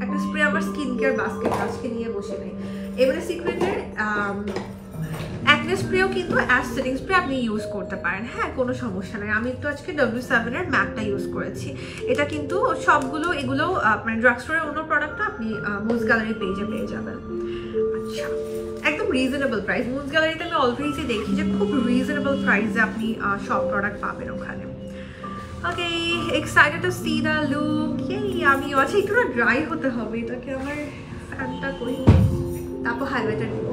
একটা স্প্রে আমার স্কিন কেয়ার বাস্কেট আজকে নিয়ে বসে নেই। এভেন সিক্রেটের অ্যাকনে স্প্রেও কিন্তু অ্যাশ সেটিং স্প্রে আপনি ইউজ করতে পারেন, হ্যাঁ কোনো সমস্যা নেই। আমি একটু আজকে W7 এর ম্যাকটা ইউজ করেছি। এটা কিন্তু সবগুলো এগুলো মানে ড্রাগ স্টোরের অন্য প্রোডাক্টটা আপনি মুজ গ্যালারি পেজে পেয়ে যাবেন। আচ্ছা, একদম রিজনেবল প্রাইস। মুজ গ্যালারিতে আমি অলরেডি দেখি যে খুব রিজনেবল প্রাইসে আপনি সব প্রোডাক্ট পাবেন ওখানে। Okay, excited to see the look. আমিও আচ্ছা একটু না ড্রাই হতে হবে, এটাকে আমার ফ্যানটা করি, তারপর হাইলাইটার দিব।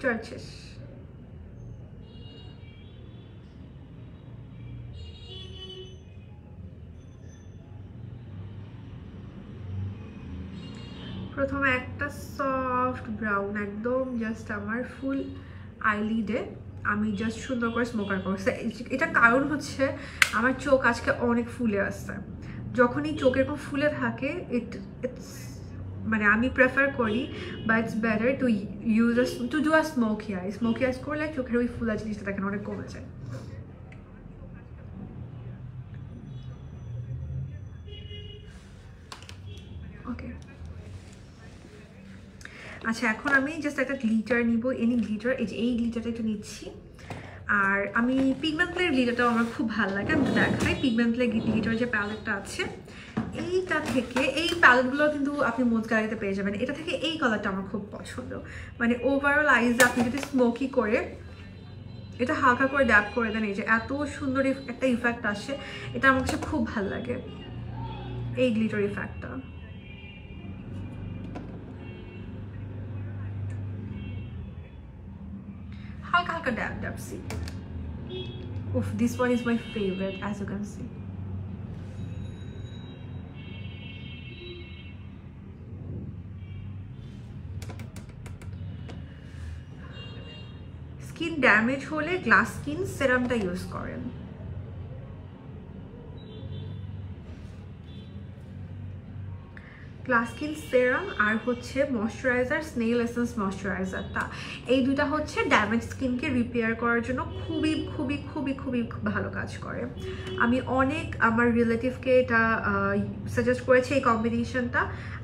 churches. প্রথমে একটা সফট ব্রাউন একদম জাস্ট আমার ফুল আইলিডে আমি জাস্ট সুন্দর করে স্মোকার করছি। এটা কারণ হচ্ছে আমার চোখ আজকে অনেক ফুলে আসছে। যখনই চোখ এরকম ফুলে থাকে ইটস মানে আমি প্রেফার করি বা it's better to do a smoky eyes করলে চোখের ওই ফুলা জিনিসটা দেখেন অনেক কমে যায়। ওকে, আচ্ছা এখন আমি জাস্ট একটা গ্লিটার নিব, এনি গ্লিটার, এই গ্লিটারটা একটু নিচ্ছি। আর আমি পিগমেন্ট প্লের গ্লিটারটাও আমার খুব ভালো লাগে, আমি দেখাই পিগমেন্ট প্লে গ্লিটার যে প্যালেটটা আছে এইটা থেকে, এই প্যালেটগুলো কিন্তু আপনি মোজ গ্যালারিতে পেয়ে যাবেন। এটা থেকে এই কালারটা আমার খুব পছন্দ, মানে ওভারঅল আইজ আপনি যদি স্মোকি করে এটা হালকা করে ড্যাপ করে দেন, এই যে এত সুন্দর একটা ইফেক্ট আসে, এটা আমার কাছে খুব ভালো লাগে এই গ্লিটার ইফেক্টটা। হালকা হালকা ড্যাপ C. Oof, this one is my favorite, as you can see. Skin damage হলে গ্লাস স্কিন সেরামটা ইউজ করেন। গ্লাস স্কিন সেরাম আর হচ্ছে ময়শ্চারাইজার, স্নেল এসেন্স ময়শ্চারাইজারটা, এই দুটা হচ্ছে ড্যামেজ স্কিনকে রিপেয়ার করার জন্য খুবই খুবই খুবই খুবই ভালো কাজ করে। আমি অনেক আমার রিলেটিভকে এটা সাজেস্ট করেছি এই কম্বিনেশনটা,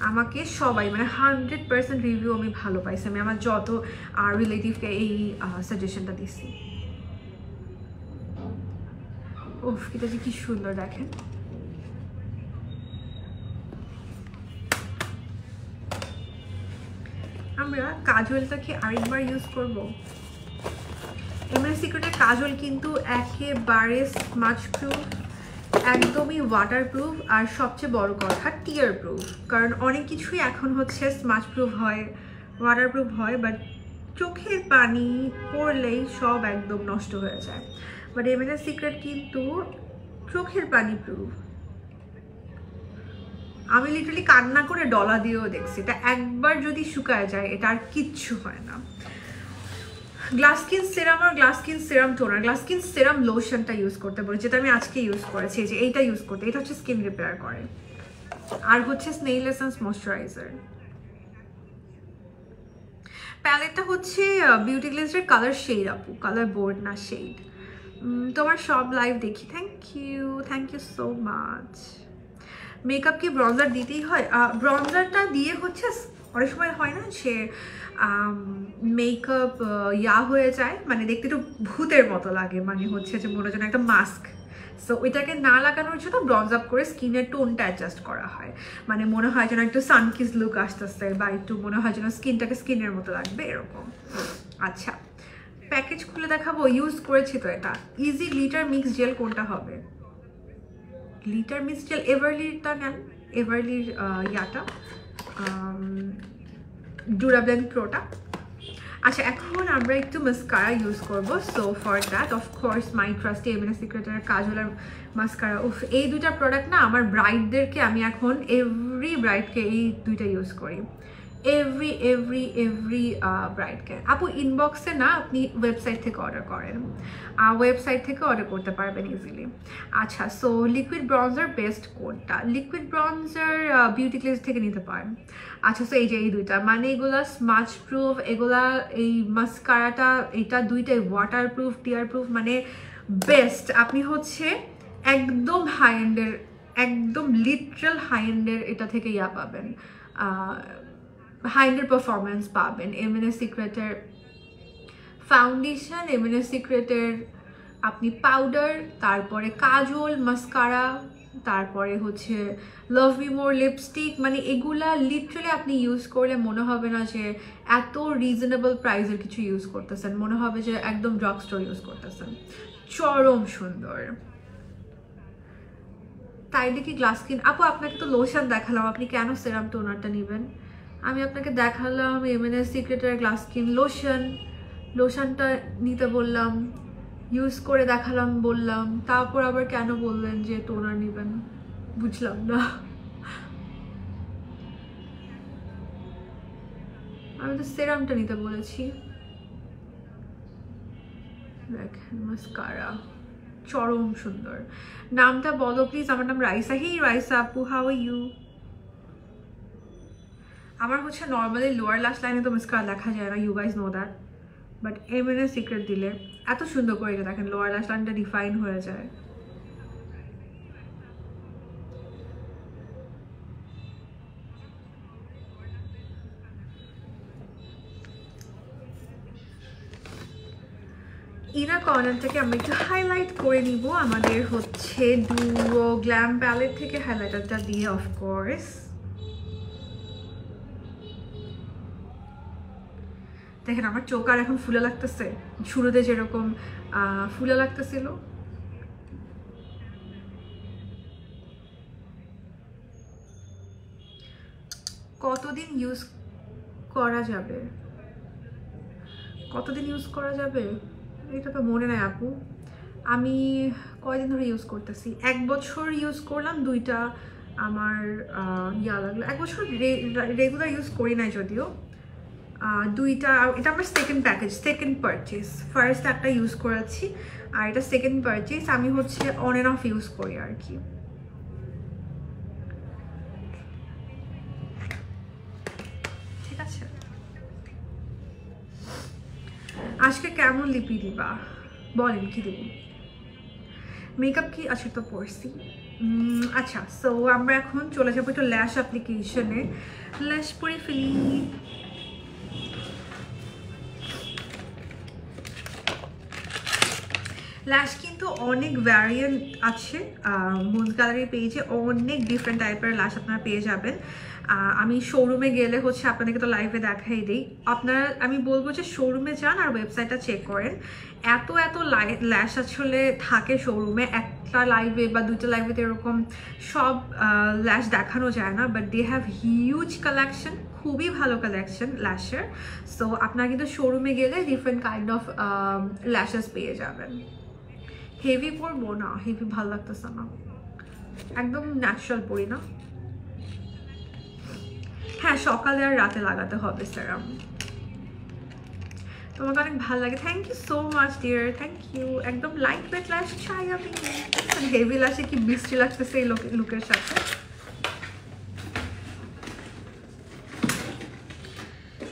আমাকে সবাই মানে 100% রিভিউ আমি ভালো পাইছি, আমি আমার যত রিলেটিভকে এই সাজেশনটা দিচ্ছি। ওফ, এটা যে কি সুন্দর দেখেন। আমরা কাজলটাকে আরেকবার ইউজ করব। এমএস সিক্রেটের কাজল কিন্তু একেবারে স্মাচ প্রুফ, একদমই ওয়াটার প্রুফ, আর সবচেয়ে বড় কথা টিয়ার প্রুফ। কারণ অনেক কিছুই এখন হচ্ছে স্মাচ প্রুফ হয়, ওয়াটার প্রুফ হয়, বাট চোখের পানি পড়লেই সব একদম নষ্ট হয়ে যায়। বাট এমএস সিক্রেট কিন্তু চোখের পানি প্রুফ। আমি লিটারালি কান্না করে ডলা দিয়েও দেখছি, এটা একবার যদি শুকায় যায় এটা আর কিচ্ছু হয় না। গ্লাস স্কিন সেরাম আর গ্লাস স্কিন সেরাম টোনার, গ্লাস স্কিন সেরাম লোশনটা ইউজ করতে বলে, যেটা আমি আজকে ইউজ করেছি, যে এইটা ইউজ করতে, এটা হচ্ছে স্কিন রিপেয়ার করে। আর হচ্ছে স্নেল এসেন্স ময়শ্চারাইজার। প্যালেটটা হচ্ছে বিউটি গ্লেজের কালার শেড আপু, কালার বোর্ড না শেড। তোমার সব লাইভ দেখি, thank you so much. Makeup কি ব্রঞ্জার দিতেই হয়? ব্রঞ্জারটা দিয়ে হচ্ছে অনেক সময় হয় না সে মেকআপ হয়ে যায়, মানে দেখতে একটু ভূতের মতো লাগে, মানে হচ্ছে যে মনে যেন একটা মাস্ক। সো ওইটাকে না লাগানোর জন্য ব্রঞ্জ আপ করে স্কিনের টোনটা অ্যাডজাস্ট করা হয়, মানে মনে হয় যেন একটু সানকিস লুক আসতেছে, বা একটু মনে হয় যেন স্কিনটাকে স্কিনের মতো লাগবে এরকম। আচ্ছা, প্যাকেজ খুলে দেখাবো, ইউজ করেছি তো এটা। ইজি গ্লিটার মিক্স জেল কোনটা হবে? গ্লিটার মিক্স জেল এভারলিরটা নেন, এভারলির ইয়াটা ডুরাব্লেন্ড প্রোটা। আচ্ছা, এখন আমরা একটু মাস্কারা ইউজ করবো। So for that of course my trusty MS সিক্রেটের কাজল আর মাস্কারা। উফ, এই দুইটা প্রোডাক্ট না আমার ব্রাইডদেরকে, আমি এখন এভরি ব্রাইডকে এই দুইটা ইউজ করি, এভরি ব্রাইডকে। আপু ইনবক্সে না, আপনি ওয়েবসাইট থেকে অর্ডার করেন, ওয়েবসাইট থেকে অর্ডার করতে পারবেন ইজিলি। আচ্ছা, সো লিকুইড ব্রঞ্জার বেস্ট কোনটা? লিকুইড ব্রঞ্জার বিউটি গ্লেজ থেকে নিতে পারেন। আচ্ছা, সো এই যে এই দুইটা, মানে এগুলা স্মাচ প্রুফ, এগুলা এই মাস্কারাটা, এটা দুইটাই ওয়াটার প্রুফ, টিয়ার প্রুফ, মানে বেস্ট। আপনি হচ্ছে একদম হাই এন্ডের, একদম লিটারাল হাই এন্ডের এটা থেকে পাবেন, হাই এন্ডের পারফরমেন্স পাবেন। এমএস সিক্রেটের ফাউন্ডেশন, এমএস সিক্রেটের আপনি পাউডার, তারপরে কাজল, মাস্কারা, তারপরে হচ্ছে লাভ মি মোর লিপস্টিক, মানে এগুলা লিটারালি আপনি ইউজ করলে মনে হবে না যে এত রিজনেবল প্রাইসের কিছু ইউজ করতেছেন, মনে হবে যে একদম ড্রাগ স্টোর ইউজ করতেছেন। চরম সুন্দর। তাইলে কি গ্লাস স্কিন? আপু আপনাকে তো লোশন দেখালাম, আপনি কেন সেরাম টোনারটা নেবেন? আমি আপনাকে দেখালাম এমএনএস সিক্রেটের গ্লাস স্কিন লোশনটা নিতে বললাম, ইউজ করে দেখালাম বললাম, তারপর আবার কেন বললেন যে টোনার নেবেন? বুঝলাম না। আমি তো সেরামটা নিতে বলেছি। দেখেন মাস্কারা চরম সুন্দর। নামটা বলো প্লিজ। আমার নাম রাইসা। হি রাইসা আপু, হাউ আর ইউ? আমার হচ্ছে নর্মালি লোয়ার লাস্ট লাইনে তো মাস্কারা লেখা যায় না, you guys know that, but MNS secret দিলে এত সুন্দর করে এটা দেখেন লোয়ার লাস্ট লাইনটা ডিফাইন হয়ে যায়। ইনার কর্নার থেকে আমরা একটু হাইলাইট করে নিব। আমাদের হচ্ছে ডুও গ্ল্যাম প্যালেট থেকে হাইলাইটারটা দিয়ে অফকোর্স। দেখেন আমার চোখ আর এখন ফুলে লাগতেছে, শুরুতে যেরকম ফুলে লাগতেছিল। কতদিন ইউজ করা যাবে? কতদিন ইউজ করা যাবে এটা তো মনে নাই আপু। আমি কয়দিন ধরে ইউজ করতেছি? 1 বছর ইউজ করলাম, 2টা আমার ইয়া লাগলো। 1 বছর রেগুলার ইউজ করি নাই যদিও, 2টা। এটা আমার সেকেন্ড পারচেজ। ফার্স্ট একটা ইউজ করেছি আর এটা সেকেন্ড পারচেজ। আমি হচ্ছে অন অ্যান্ড অফ ইউজ করি আর কি। ঠিক আছে, আজকে কেমন লিপি দিবা বলেন, কি দেব? মেকআপ কি? আচ্ছা তো পড়ছি। আচ্ছা, সো আমরা এখন চলে যাবো একটু ল্যাশ অ্যাপ্লিকেশনে। ল্যাশ পরে ফেলি। ল্যাশ কিন্তু অনেক ভ্যারিয়েন্ট আছে, মুনস গ্যালারি পেজে অনেক ডিফারেন্ট টাইপের ল্যাশ আপনারা পেয়ে যাবেন। আমি শোরুমে গেলে হচ্ছে আপনাদেরকে তো লাইভে দেখাই দিই। আপনারা, আমি বলবো যে শোরুমে যান আর ওয়েবসাইটটা চেক করেন। এত ল্যাশ আসলে থাকে শোরুমে, একটা লাইভে বা 2টা লাইভে এরকম সব ল্যাশ দেখানো যায় না, but they have huge collection, খুবই ভালো কালেকশন ল্যাশের। সো আপনারা কিন্তু শোরুমে গেলে ডিফারেন্ট কাইন্ড অফ ল্যাশেস পেয়ে যাবেন। হেভি পরবো না, হেভি ভালো লাগতেছে না, একদম ন্যাচারাল পরি না। হ্যাঁ, সকালে আর রাতে লাগাতে হবে সেরাম। তোমাকে অনেক ভালো লাগে, thank you so much dear, thank you. একদম লাইট ওয়েট ল্যাশ চাই আমি। হেভি ল্যাশে কি বৃষ্টি লাগতেছে এই লুকের সাথে।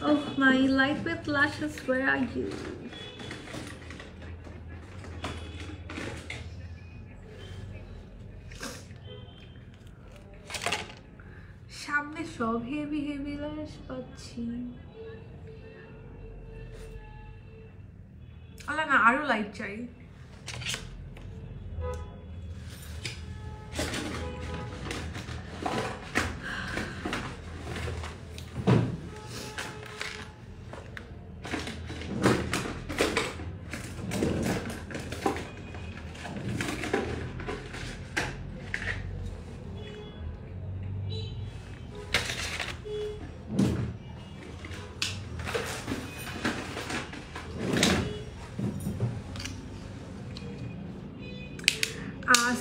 Oh, my lightweight lashes, where are you? সামনে সব হেভি ল্যাশ পাচ্ছি। আলা না, আরো লাইট চাই।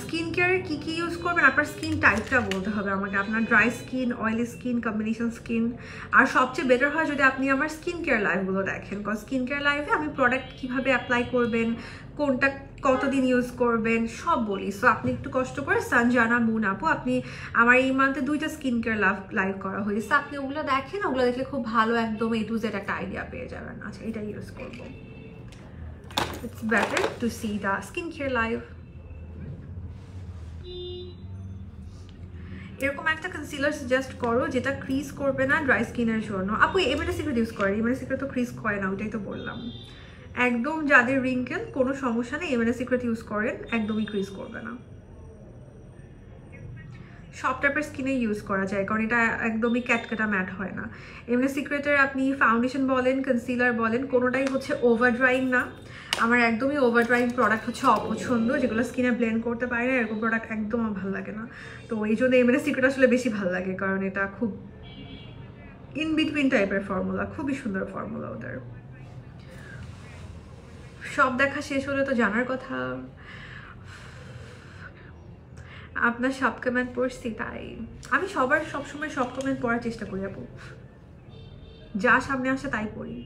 স্কিন কেয়ারে কী কী ইউজ করবেন, আপনার স্কিন টাইপটা বলতে হবে আমাকে। আপনার dry skin, oily skin, combination skin. আর সবচেয়ে বেটার হয় যদি আপনি আমার স্কিন কেয়ার লাইভগুলো দেখেন, কারণ স্কিন কেয়ার লাইভে আমি প্রোডাক্ট কীভাবে অ্যাপ্লাই করবেন, কোনটা কতদিন ইউজ করবেন সব বলি। সো আপনি একটু কষ্ট করে সঞ্জানা মুন আপু, আপনি আমার এই মান্থে 2টা স্কিন কেয়ার লাইভ করা হয়েছে, আপনি ওগুলো দেখেন। ওগুলো দেখলে খুব ভালো একদম A to Z একটা আইডিয়া পেয়ে যাবেন। আচ্ছা, এটা ইউজ করবো। It's better two see the skin care live. এরকম একটা কনসিলার সাজেস্ট করো যেটা ক্রিজ করবে না ড্রাই স্কিনের জন্য। আপু এমএনএস সিক্রেট ইউজ করে, এমএনএস সিক্রেট তো ক্রিজ করে না, ওইটাই তো বললাম। একদম যাদের রিঙ্কেল কোনো সমস্যা নেই, এমএনএস সিক্রেট ইউজ করেন, একদমই ক্রিজ করবে না। সব টাইপের স্কিনে ইউজ করা যায়, কারণ এটা একদমই ক্যাটকাটা ম্যাট হয় না। এমএনএস সিক্রেটের আপনি ফাউন্ডেশন বলেন, কনসিলার বলেন, কোনোটাই হচ্ছে ওভার ড্রাইং না, আমার একদমই ওভার ড্রাইং প্রোডাক্ট হচ্ছে অপছন্দ, যেগুলো স্কিনে ব্লেন্ড করতে পারে না, এরকম প্রোডাক্ট একদম আমার ভালো লাগে না। তো এই জন্য এমএনএস সিক্রেট আসলে বেশি ভালো লাগে, কারণ এটা খুব ইন বিটুইন টাইপের ফর্মুলা, খুবই সুন্দর ফর্মুলা ওদের। সব দেখা শেষ হলে তো জানার কথা। আপনার সব কমেন্ট পড়ছি তাই। আমি সবসময় সব কমেন্ট পড়ার চেষ্টা করি আপু, যা সামনে আসে তাই পড়ি।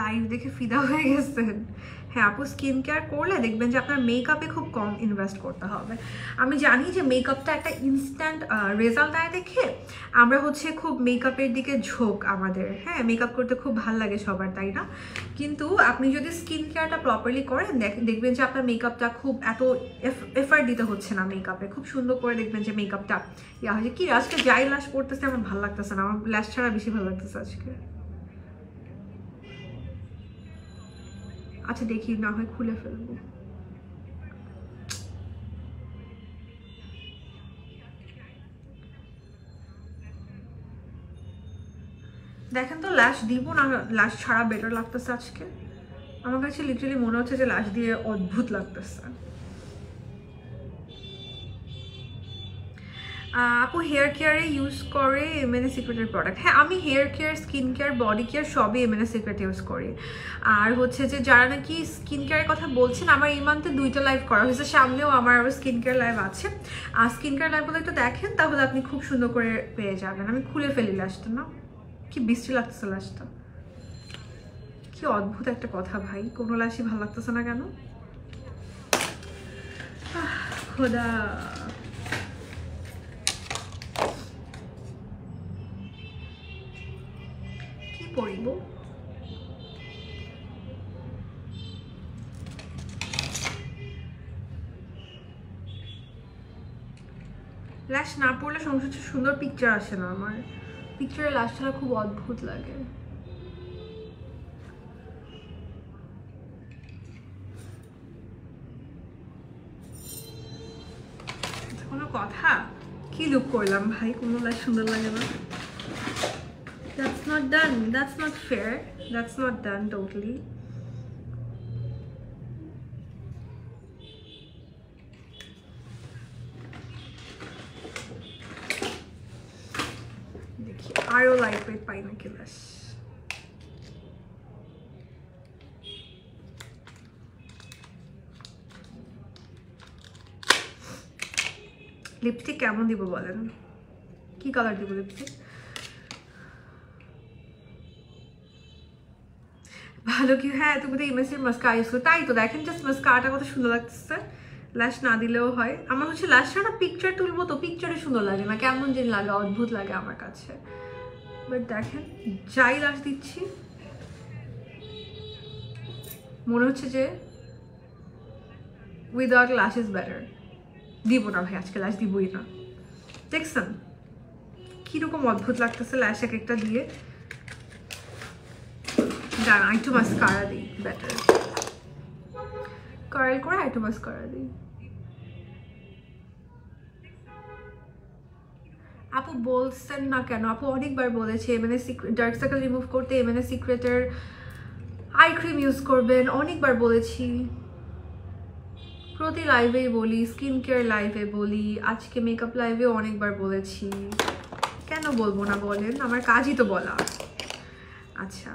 লাইভ দেখে ফিদা হয়ে গেছেন। হ্যাঁ আপু, স্কিন কেয়ার করলে দেখবেন যে আপনার মেকআপে খুব কম ইনভেস্ট করতে হবে। আমি জানি যে মেকআপটা একটা ইনস্ট্যান্ট রেজাল্ট দেয় দেখে আমরা হচ্ছে খুব মেকআপের দিকে ঝোঁক আমাদের, হ্যাঁ মেকআপ করতে খুব ভালো লাগে সবার, তাই না? কিন্তু আপনি যদি স্কিন কেয়ারটা প্রপারলি করেন দেখবেন যে আপনার মেকআপটা খুব এত এফার্ট দিতে হচ্ছে না মেকআপে, খুব সুন্দর করে দেখবেন যে মেকআপটা ইয়া হয়েছে। কি আজকে যাই ল্যাশ পড়তেছে আমার ভালো লাগতেছে না, আমার ল্যাশ ছাড়া বেশি ভালো লাগতেছে আজকে। আচ্ছা দেখি, না হয় খুলে ফেলবো। দেখেন তো ল্যাশ দিব না ল্যাশ ছাড়া বেটার লাগতেছে আজকে? আমার কাছে লিটারালি মনে হচ্ছে যে ল্যাশ দিয়ে অদ্ভুত লাগতেছে। আপু হেয়ার কেয়ারে ইউজ করে এমএনএস সিক্রেটের প্রোডাক্ট? হ্যাঁ আমি hair care, skin care, body care সবই এমএনএস সিক্রেট ইউজ করি। আর হচ্ছে যে যারা নাকি স্কিন কেয়ারের কথা বলছেন, আমার এই মান্থে 2টা লাইভ করা হয়েছে, সামনেও আমার আবার স্কিন কেয়ার লাইভ আছে। আর স্কিন কেয়ার লাইভগুলো একটু দেখেন, তাহলে আপনি খুব সুন্দর করে পেয়ে যাবেন। আমি খুলে ফেলি লাশটা, না কি বৃষ্টি লাগতেছে লাশটা, কি অদ্ভুত একটা কথা ভাই, কোনো লাশই ভালো লাগতেছে না কেন? খোদা, কি পড়িব? ল্যাশ না পড়লে সমস্যা হচ্ছে সুন্দর পিকচার আসে না, আমার পিকচারে ল্যাশ ছাড়া খুব অদ্ভুত লাগে। কোনো কথা, কি লুক করলাম ভাই, কোনো ল্যাশ সুন্দর লাগে না? That's not done, that's not fair, that's not done totally. দেখি আরো লাইট ওয়েট পাই নাকি ল্যাশ। লিপস্টিক কেমন দিব বলেন, কি কালার দিব লিপস্টিক? ভালো কি? হ্যাঁ তুমি তো ইমেসের মাস্কারা ইউজ করো, তাই তো দেখেন জাস্ট মাস্কারাটা কত সুন্দর লাগতেছে, ল্যাশ না দিলেও হয়। আমার হচ্ছে ল্যাশ ছাড়া পিকচার তুলবো তো পিকচারে সুন্দর লাগে না, কেমন যেন লাগে, অদ্ভুত লাগে আমার কাছে। বাট দেখেন যাই ল্যাশ দিচ্ছি মনে হচ্ছে যে উইদাউট ল্যাশ ইজ বেটার। দিব না ভাই আজকে ল্যাশ, দিবই না। দেখছেন কিরকম অদ্ভুত লাগতেছে ল্যাশ এক একটা দিয়ে। দাঁড়া একটু মাস্কারা দিই, বেটার কার্ল করে একটু মাস্কারা দিই। আপু বলছেন না কেন? আপু অনেকবার বলেছে MNS secret dark circle remove করতে এমএনএস সিক্রেটের আই ক্রিম ইউজ করবেন, অনেকবার বলেছি, প্রতি লাইভেই বলি, স্কিন কেয়ার লাইভে বলি, আজকে মেকআপ লাইভেও অনেকবার বলেছি, কেন বলবো না বলেন, আমার কাজই তো বলা। আচ্ছা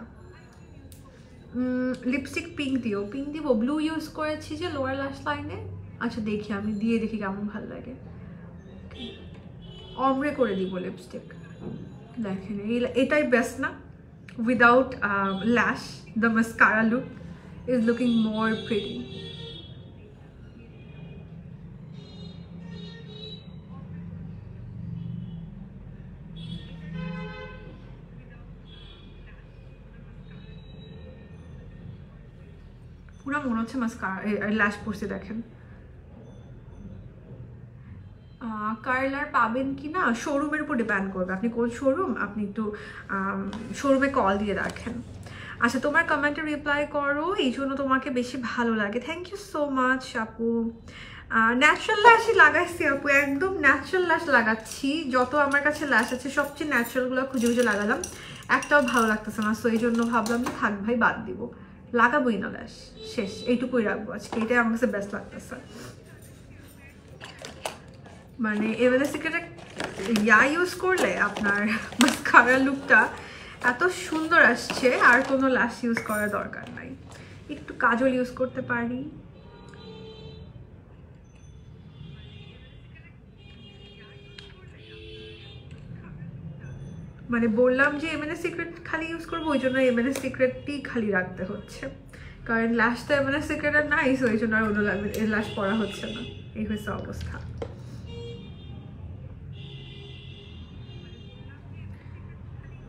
লিপস্টিক পিঙ্ক দিও, পিঙ্ক দিব, ব্লু ইউজ করেছি যে লোয়ার ল্যাশ লাইনে। আচ্ছা দেখি আমি দিয়ে দেখি কেমন ভালো লাগে, অমরে করে দিব লিপস্টিক। দেখেন এটাই বেস্ট না? উইদাউট ল্যাশ the mascara look is looking more pretty. পুরো মনে হচ্ছে মাস্কারা ল্যাশ পড়ছে, দেখেন কার্লার পাবেন কি না শোরুমের উপর ডিপেন্ড করবে, আপনি কোন শোরুম, আপনি একটু শোরুমে কল দিয়ে রাখেন। আচ্ছা, তোমার কমেন্টে রিপ্লাই করো, এই জন্য তোমাকে বেশি ভালো লাগে। থ্যাংক ইউ সো মাচ আপু। ন্যাচারাল ল্যাশই লাগাইছি আপু, একদম ন্যাচারাল ল্যাশ লাগাচ্ছি। যত আমার কাছে ল্যাশ আছে সবচেয়ে ন্যাচারালগুলো খুঁজে খুঁজে লাগালাম, একটাও ভালো লাগতেছে না। সো এই জন্য ভাবলাম যে থাক ভাই, বাদ দিব, লাগাবোই না ল্যাশ, শেষ, এইটুকুই রাখবো আজকে, এটাই আমার কাছে বেস্ট লাগতেছে। মানে এমএলএ সিক্রেটে ইউজ করলে আপনার মাস্কারা লুকটা এত সুন্দর আসছে, আর কোনো ল্যাশ ইউজ করার দরকার নাই। একটু কাজল ইউজ করতে পারি। মানে বললাম যে এমএলএ সিক্রেট খালি ইউজ করবো, ওই জন্য এমএলএ সিক্রেটই খালি রাখতে হচ্ছে, কারণ ল্যাশ তো এমএলএ সিক্রেট আর নাই, ওই জন্য আর অন্য ল্যাশ পরা হচ্ছে না। এই হয়েছে অবস্থা।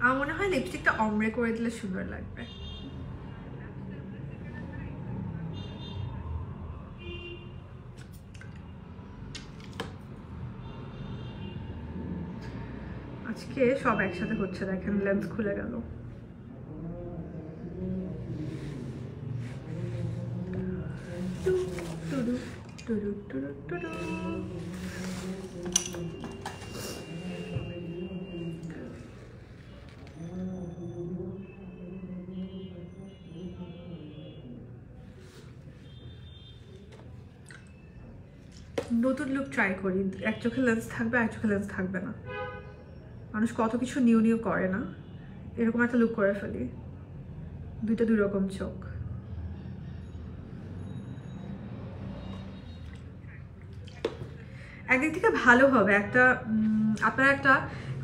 আমার মনে হয় লিপস্টিকটা অমরে করে দিলে সুন্দর লাগবে। আজকে সব একসাথে হচ্ছে, দেখেন লেন্স খুলে গেল। নতুন লুক ট্রাই করি, এক চোখে লেন্স থাকবে, এক চোখে লেন্স থাকবে না। মানুষ কত কিছু নিউ নিউ করে না, এরকম একটা লুক করে ফেলি, দুইটা দুই রকম চোখ। একদিক থেকে ভালো হবে, একটা আপনারা একটা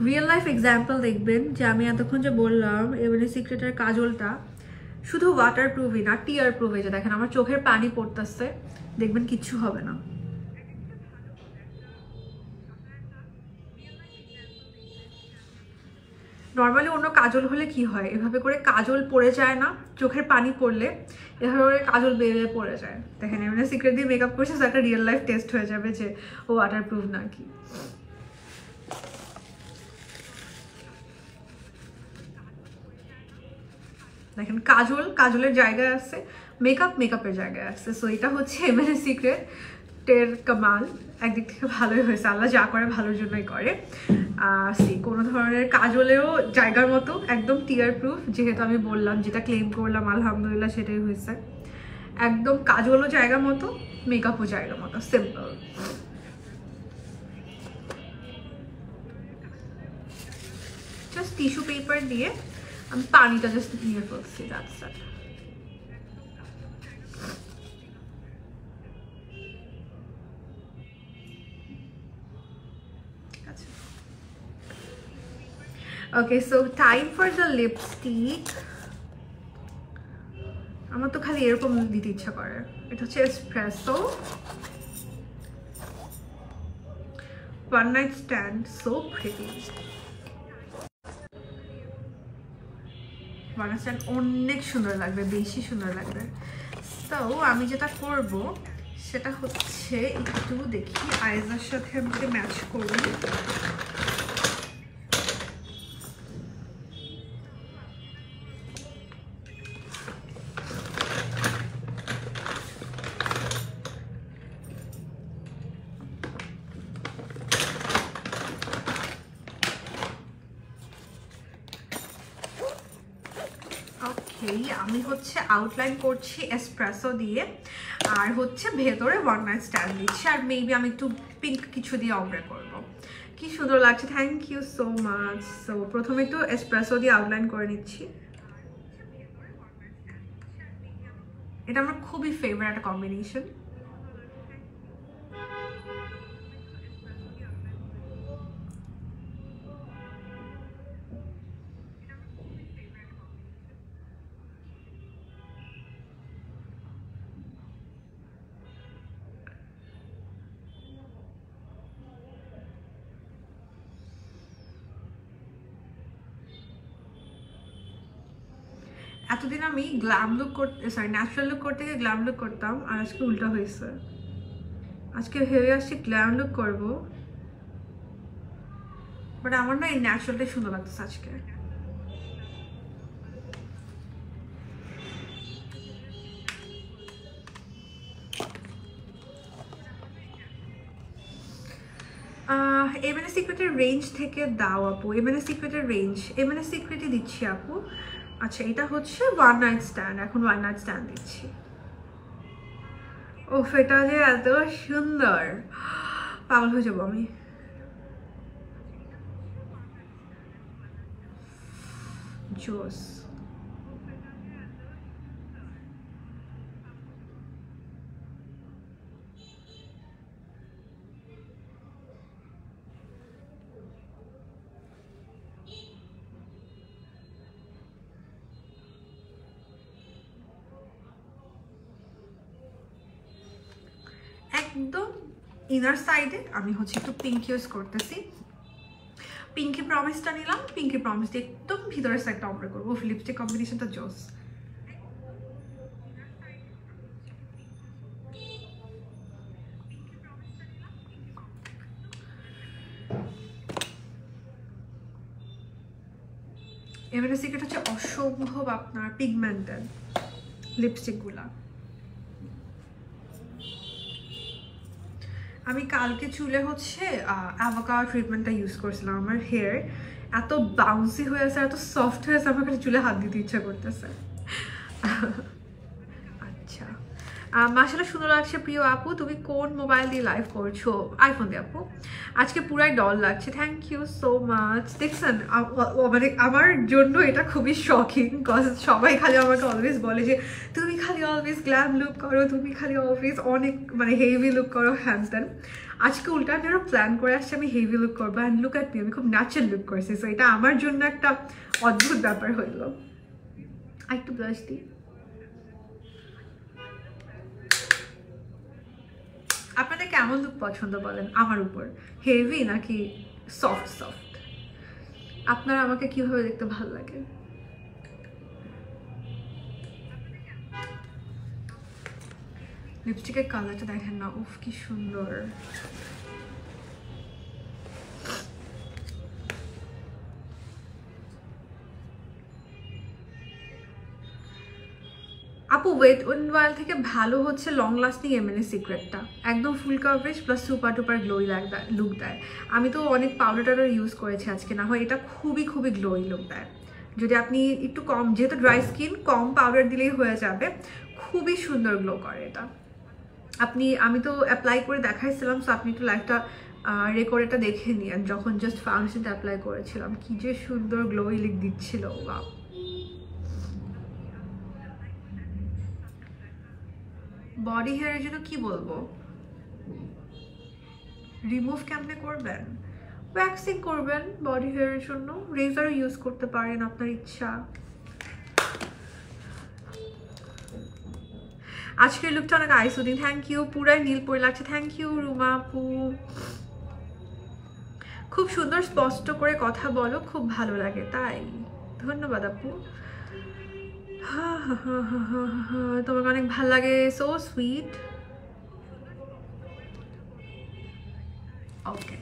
রিয়েল লাইফ এক্সাম্পল দেখবেন যে আমি এতক্ষণ যে বললাম এমএলএ সিক্রেটের কাজলটা শুধু ওয়াটার প্রুফই না, টিয়ার প্রুফ। এই যে দেখেন আমার চোখের পানি পড়তেছে, দেখবেন কিচ্ছু হবে না। নর্মালি অন্য কাজল হলে কি হয়, এভাবে করে কাজল পড়ে যায় না, চোখের পানি পড়লে এভাবে করে কাজল বেরিয়ে পড়ে যায়। দেখেন এমএলএ সিক্রেট দিয়ে মেকআপ করছে, একটা রিয়েল লাইফ টেস্ট হয়ে যাবে যে ও ওয়াটার প্রুফ নাকি। দেখেন কাজল কাজলের জায়গায় আছে, মেকআপ মেকআপের জায়গায় আছে। সো এটা হচ্ছে এমএলএ সিক্রেট টের কামাল। একদিক থেকে ভালোই হয়েছে, আল্লাহ যা করে ভালোর জন্যই করে। কোনো ধরনের কাজলেও জায়গার মতো একদম টিয়ার প্রুফ, যেহেতু আমি বললাম যেটা ক্লেম করলাম আলহামদুলিল্লাহ সেটাই হয়েছে। একদম কাজলও জায়গা মতো, মেকআপও জায়গা মতো, সিম্পল। জাস্ট টিস্যু পেপার দিয়ে আমি পানিটা জাস্ট নিয়ে ফেলছি, that's it. Okay, so time for the lipstick. আমার তো খালি এরকম দিতে ইচ্ছা করে। এটা হচ্ছে espresso one night stand, so pretty. one night stand অনেক সুন্দর লাগবে, বেশি সুন্দর লাগবে। তো আমি যেটা করব সেটা হচ্ছে একটু দেখি আইজার সাথে আমি যদি ম্যাচ করি। আমি হচ্ছে আউটলাইন করছি এসপ্রেসো দিয়ে, আর হচ্ছে ভেতরে ওয়ান নাইট স্ট্যান্ড দিচ্ছি, আর মেবি আমি একটু পিঙ্ক কিছু দিয়ে অমরে করব। কি সুন্দর লাগছে, thank you so much. So প্রথমে একটু এসপ্রেসো দিয়ে আউটলাইন করে নিচ্ছি। এটা আমার খুবই ফেভারিট একটা কম্বিনেশন। এতদিন আমি গ্ল্যাম লুক করতে, সরি ন্যাচারাল লুক করতে গিয়ে গ্ল্যাম লুক করতাম, আর আজকে উল্টা হয়েছে। আজকে ভেবে আসছি গ্ল্যাম লুক করবো, বাট আমার না এই ন্যাচারালটাই সুন্দর লাগতেছে আজকে। এমএনএ সিক্রেটের রেঞ্জ থেকে দাও আপু, এমএনএ সিক্রেটের রেঞ্জ, এমএনএ সিক্রেটই দিচ্ছি আপু। আচ্ছা এটা হচ্ছে ওয়ান নাইট স্ট্যান্ড, এখন ওয়ান নাইট স্ট্যান্ড দিচ্ছি। ও এটা যে এত সুন্দর, পাগল হয়ে যাবো আমি। জোস একদম ইনার সাইডে আমি হচ্ছে একটু পিঙ্ক ইউজ করতেছি। পিঙ্কি প্রমিসটা নিলাম, পিঙ্কি প্রমিস দিয়ে একদম ভিতরের সাইডটা অপরে করবো। লিপস্টিক কম্বিনেশনটা জোস। এমএনএ সিক্রেট হচ্ছে অসম্ভব আপনার পিগমেন্টেড লিপস্টিকগুলা। আমি কালকে চুলে হচ্ছে অ্যাভোকাডো ট্রিটমেন্টটা ইউজ করছিলাম। আমার হেয়ার এত বাউন্সি হয়ে আছে, এত সফট হয়ে আছে, আমার কাছে চুলে হাত দিতে ইচ্ছা করতেছে। আচ্ছা মাশাআল্লাহ সুন্দর লাগছে প্রিয় আপু। তুমি কোন মোবাইল দিয়ে লাইভ করছো? আইফোন দিয়ে আপু। আজকে পুরাই ডল লাগছে, থ্যাংক ইউ সো মাচ। দেখছেন মানে আমার জন্য এটা খুবই শকিং, কজ সবাই খালি আমাকে অলওয়েজ বলে যে তুমি খালি অলওয়েজ গ্ল্যাম লুক করো, তুমি খালি অলওয়েজ অনেক মানে হেভি লুক করো, হ্যান ত্যান। আজকে উল্টা আমি আরও প্ল্যান করে আসছি আমি হেভি লুক করবো, অ্যান্ড লুক অ্যাট মি, আমি খুব ন্যাচারাল লুক করছি। সো এটা আমার জন্য একটা অদ্ভুত ব্যাপার হইল। একটু ব্লাশ দিই। আপনাদের কেমন লুক পছন্দ বলেন আমার উপর, হেভি নাকি সফট সফট? আপনারা আমাকে কিভাবে দেখতে ভালো লাগে? লিপস্টিকের কালারটা দেখেন না, উফ কি সুন্দর। আপু ওয়েট ওয়াইল থেকে ভালো হচ্ছে লং লাস্টিং এমএনএ সিক্রেটটা, একদম ফুল coverage plus super টুপার glowy look দেয়। আমি তো অনেক পাউডার টাউডার ইউজ করেছি আজকে, না হয় এটা খুবই খুবই গ্লোই লুক দেয়। যদি আপনি একটু কম, যেহেতু ড্রাই স্কিন, কম পাউডার দিলেই হয়ে যাবে, খুবই সুন্দর গ্লো করে এটা। আমি তো অ্যাপ্লাই করে দেখাইছিলাম, সো আপনি একটু লাইভটা রেকর্ডটা দেখে নিন, যখন জাস্ট ফাউন্ডেশনটা অ্যাপ্লাই করেছিলাম কি যে সুন্দর গ্লোই লুক দিচ্ছিল। ওয়াও। বডি হেয়ারের জন্য কি বলবো, রিমুভ কেমনে করবেন? ওয়্যাক্সিং করবেন বডি হেয়ারের জন্য, রেজারও ইউজ করতে পারেন আপনার ইচ্ছা। আজকের লুকটা অনেক আইসুদিন, থ্যাংক ইউ। পুরাই নীল পরে লাগছে, থ্যাংক ইউ রুমা আপু। খুব সুন্দর স্পষ্ট করে কথা বলো, খুব ভালো লাগে। তাই ধন্যবাদ আপু। তোমাকে অনেক ভালো লাগে, so sweet. Okay,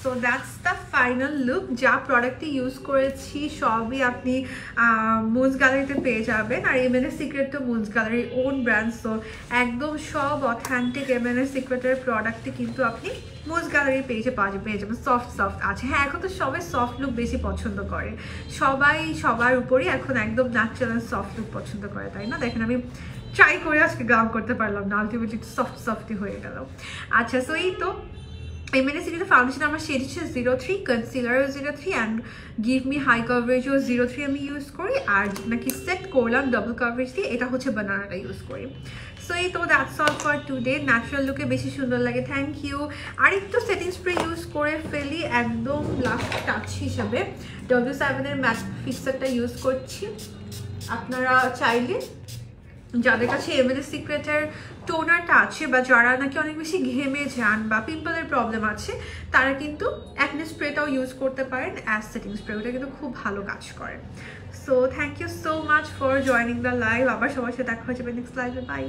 so that's the final look. যা প্রোডাক্টটি ইউজ করেছি সবই আপনি মুজ গ্যালারিতে পেয়ে যাবেন, আর এমএনএ সিক্রেট তো মুজ গ্যালারির ওন ব্র্যান্ড, সো একদম সব অথেন্টিক এমএনএ সিক্রেটের প্রোডাক্টটি কিন্তু আপনি মুজ গ্যালারি পেজে পেয়ে যাবেন। সফট সফট আছে, হ্যাঁ এখন তো সবাই সফট লুক বেশি পছন্দ করে, সবাই সবার উপরই এখন একদম ন্যাচারাল সফট লুক পছন্দ করে, তাই না? দেখেন আমি ট্রাই করে আজকে গ্লাম করতে পারলাম না, আলটিমেটলি সফট সফটই হয়ে গেল। আচ্ছা, সো এই তো এমএনএ সিক্রেটের ফাউন্ডেশন আমার শেড হচ্ছে 03, কনসিলারও 03, অ্যান্ড গিভ মি হাই কভারেজও 03 আমি ইউজ করি, আর নাকি সেট করলাম ডাবল কভারেজ দিয়ে, এটা হচ্ছে বানানাটা ইউজ করি। সো এই তো that's all for today. Natural লুকে বেশি সুন্দর লাগে, থ্যাংক ইউ। আর একটু সেটিং স্প্রে ইউজ করে ফেলি একদম লাস্ট টাচ হিসাবে, W7-এর ম্যাট ফিক্সারটা ইউজ করছি। আপনারা চাইলে যাদের কাছে এমএনএ সিক্রেটের টোনারটা আছে, বা যারা নাকি অনেক বেশি ঘেমে যান বা পিম্পলের প্রবলেম আছে, তারা কিন্তু অ্যাকনে স্প্রেটাও ইউজ করতে পারেন অ্যাজ সেটিং স্প্রে, ওটা কিন্তু খুব ভালো কাজ করে। So thank you so much for joining the live. আবার সবার সাথে দেখা হয়ে যাবে নেক্সট লাইভে, বাই।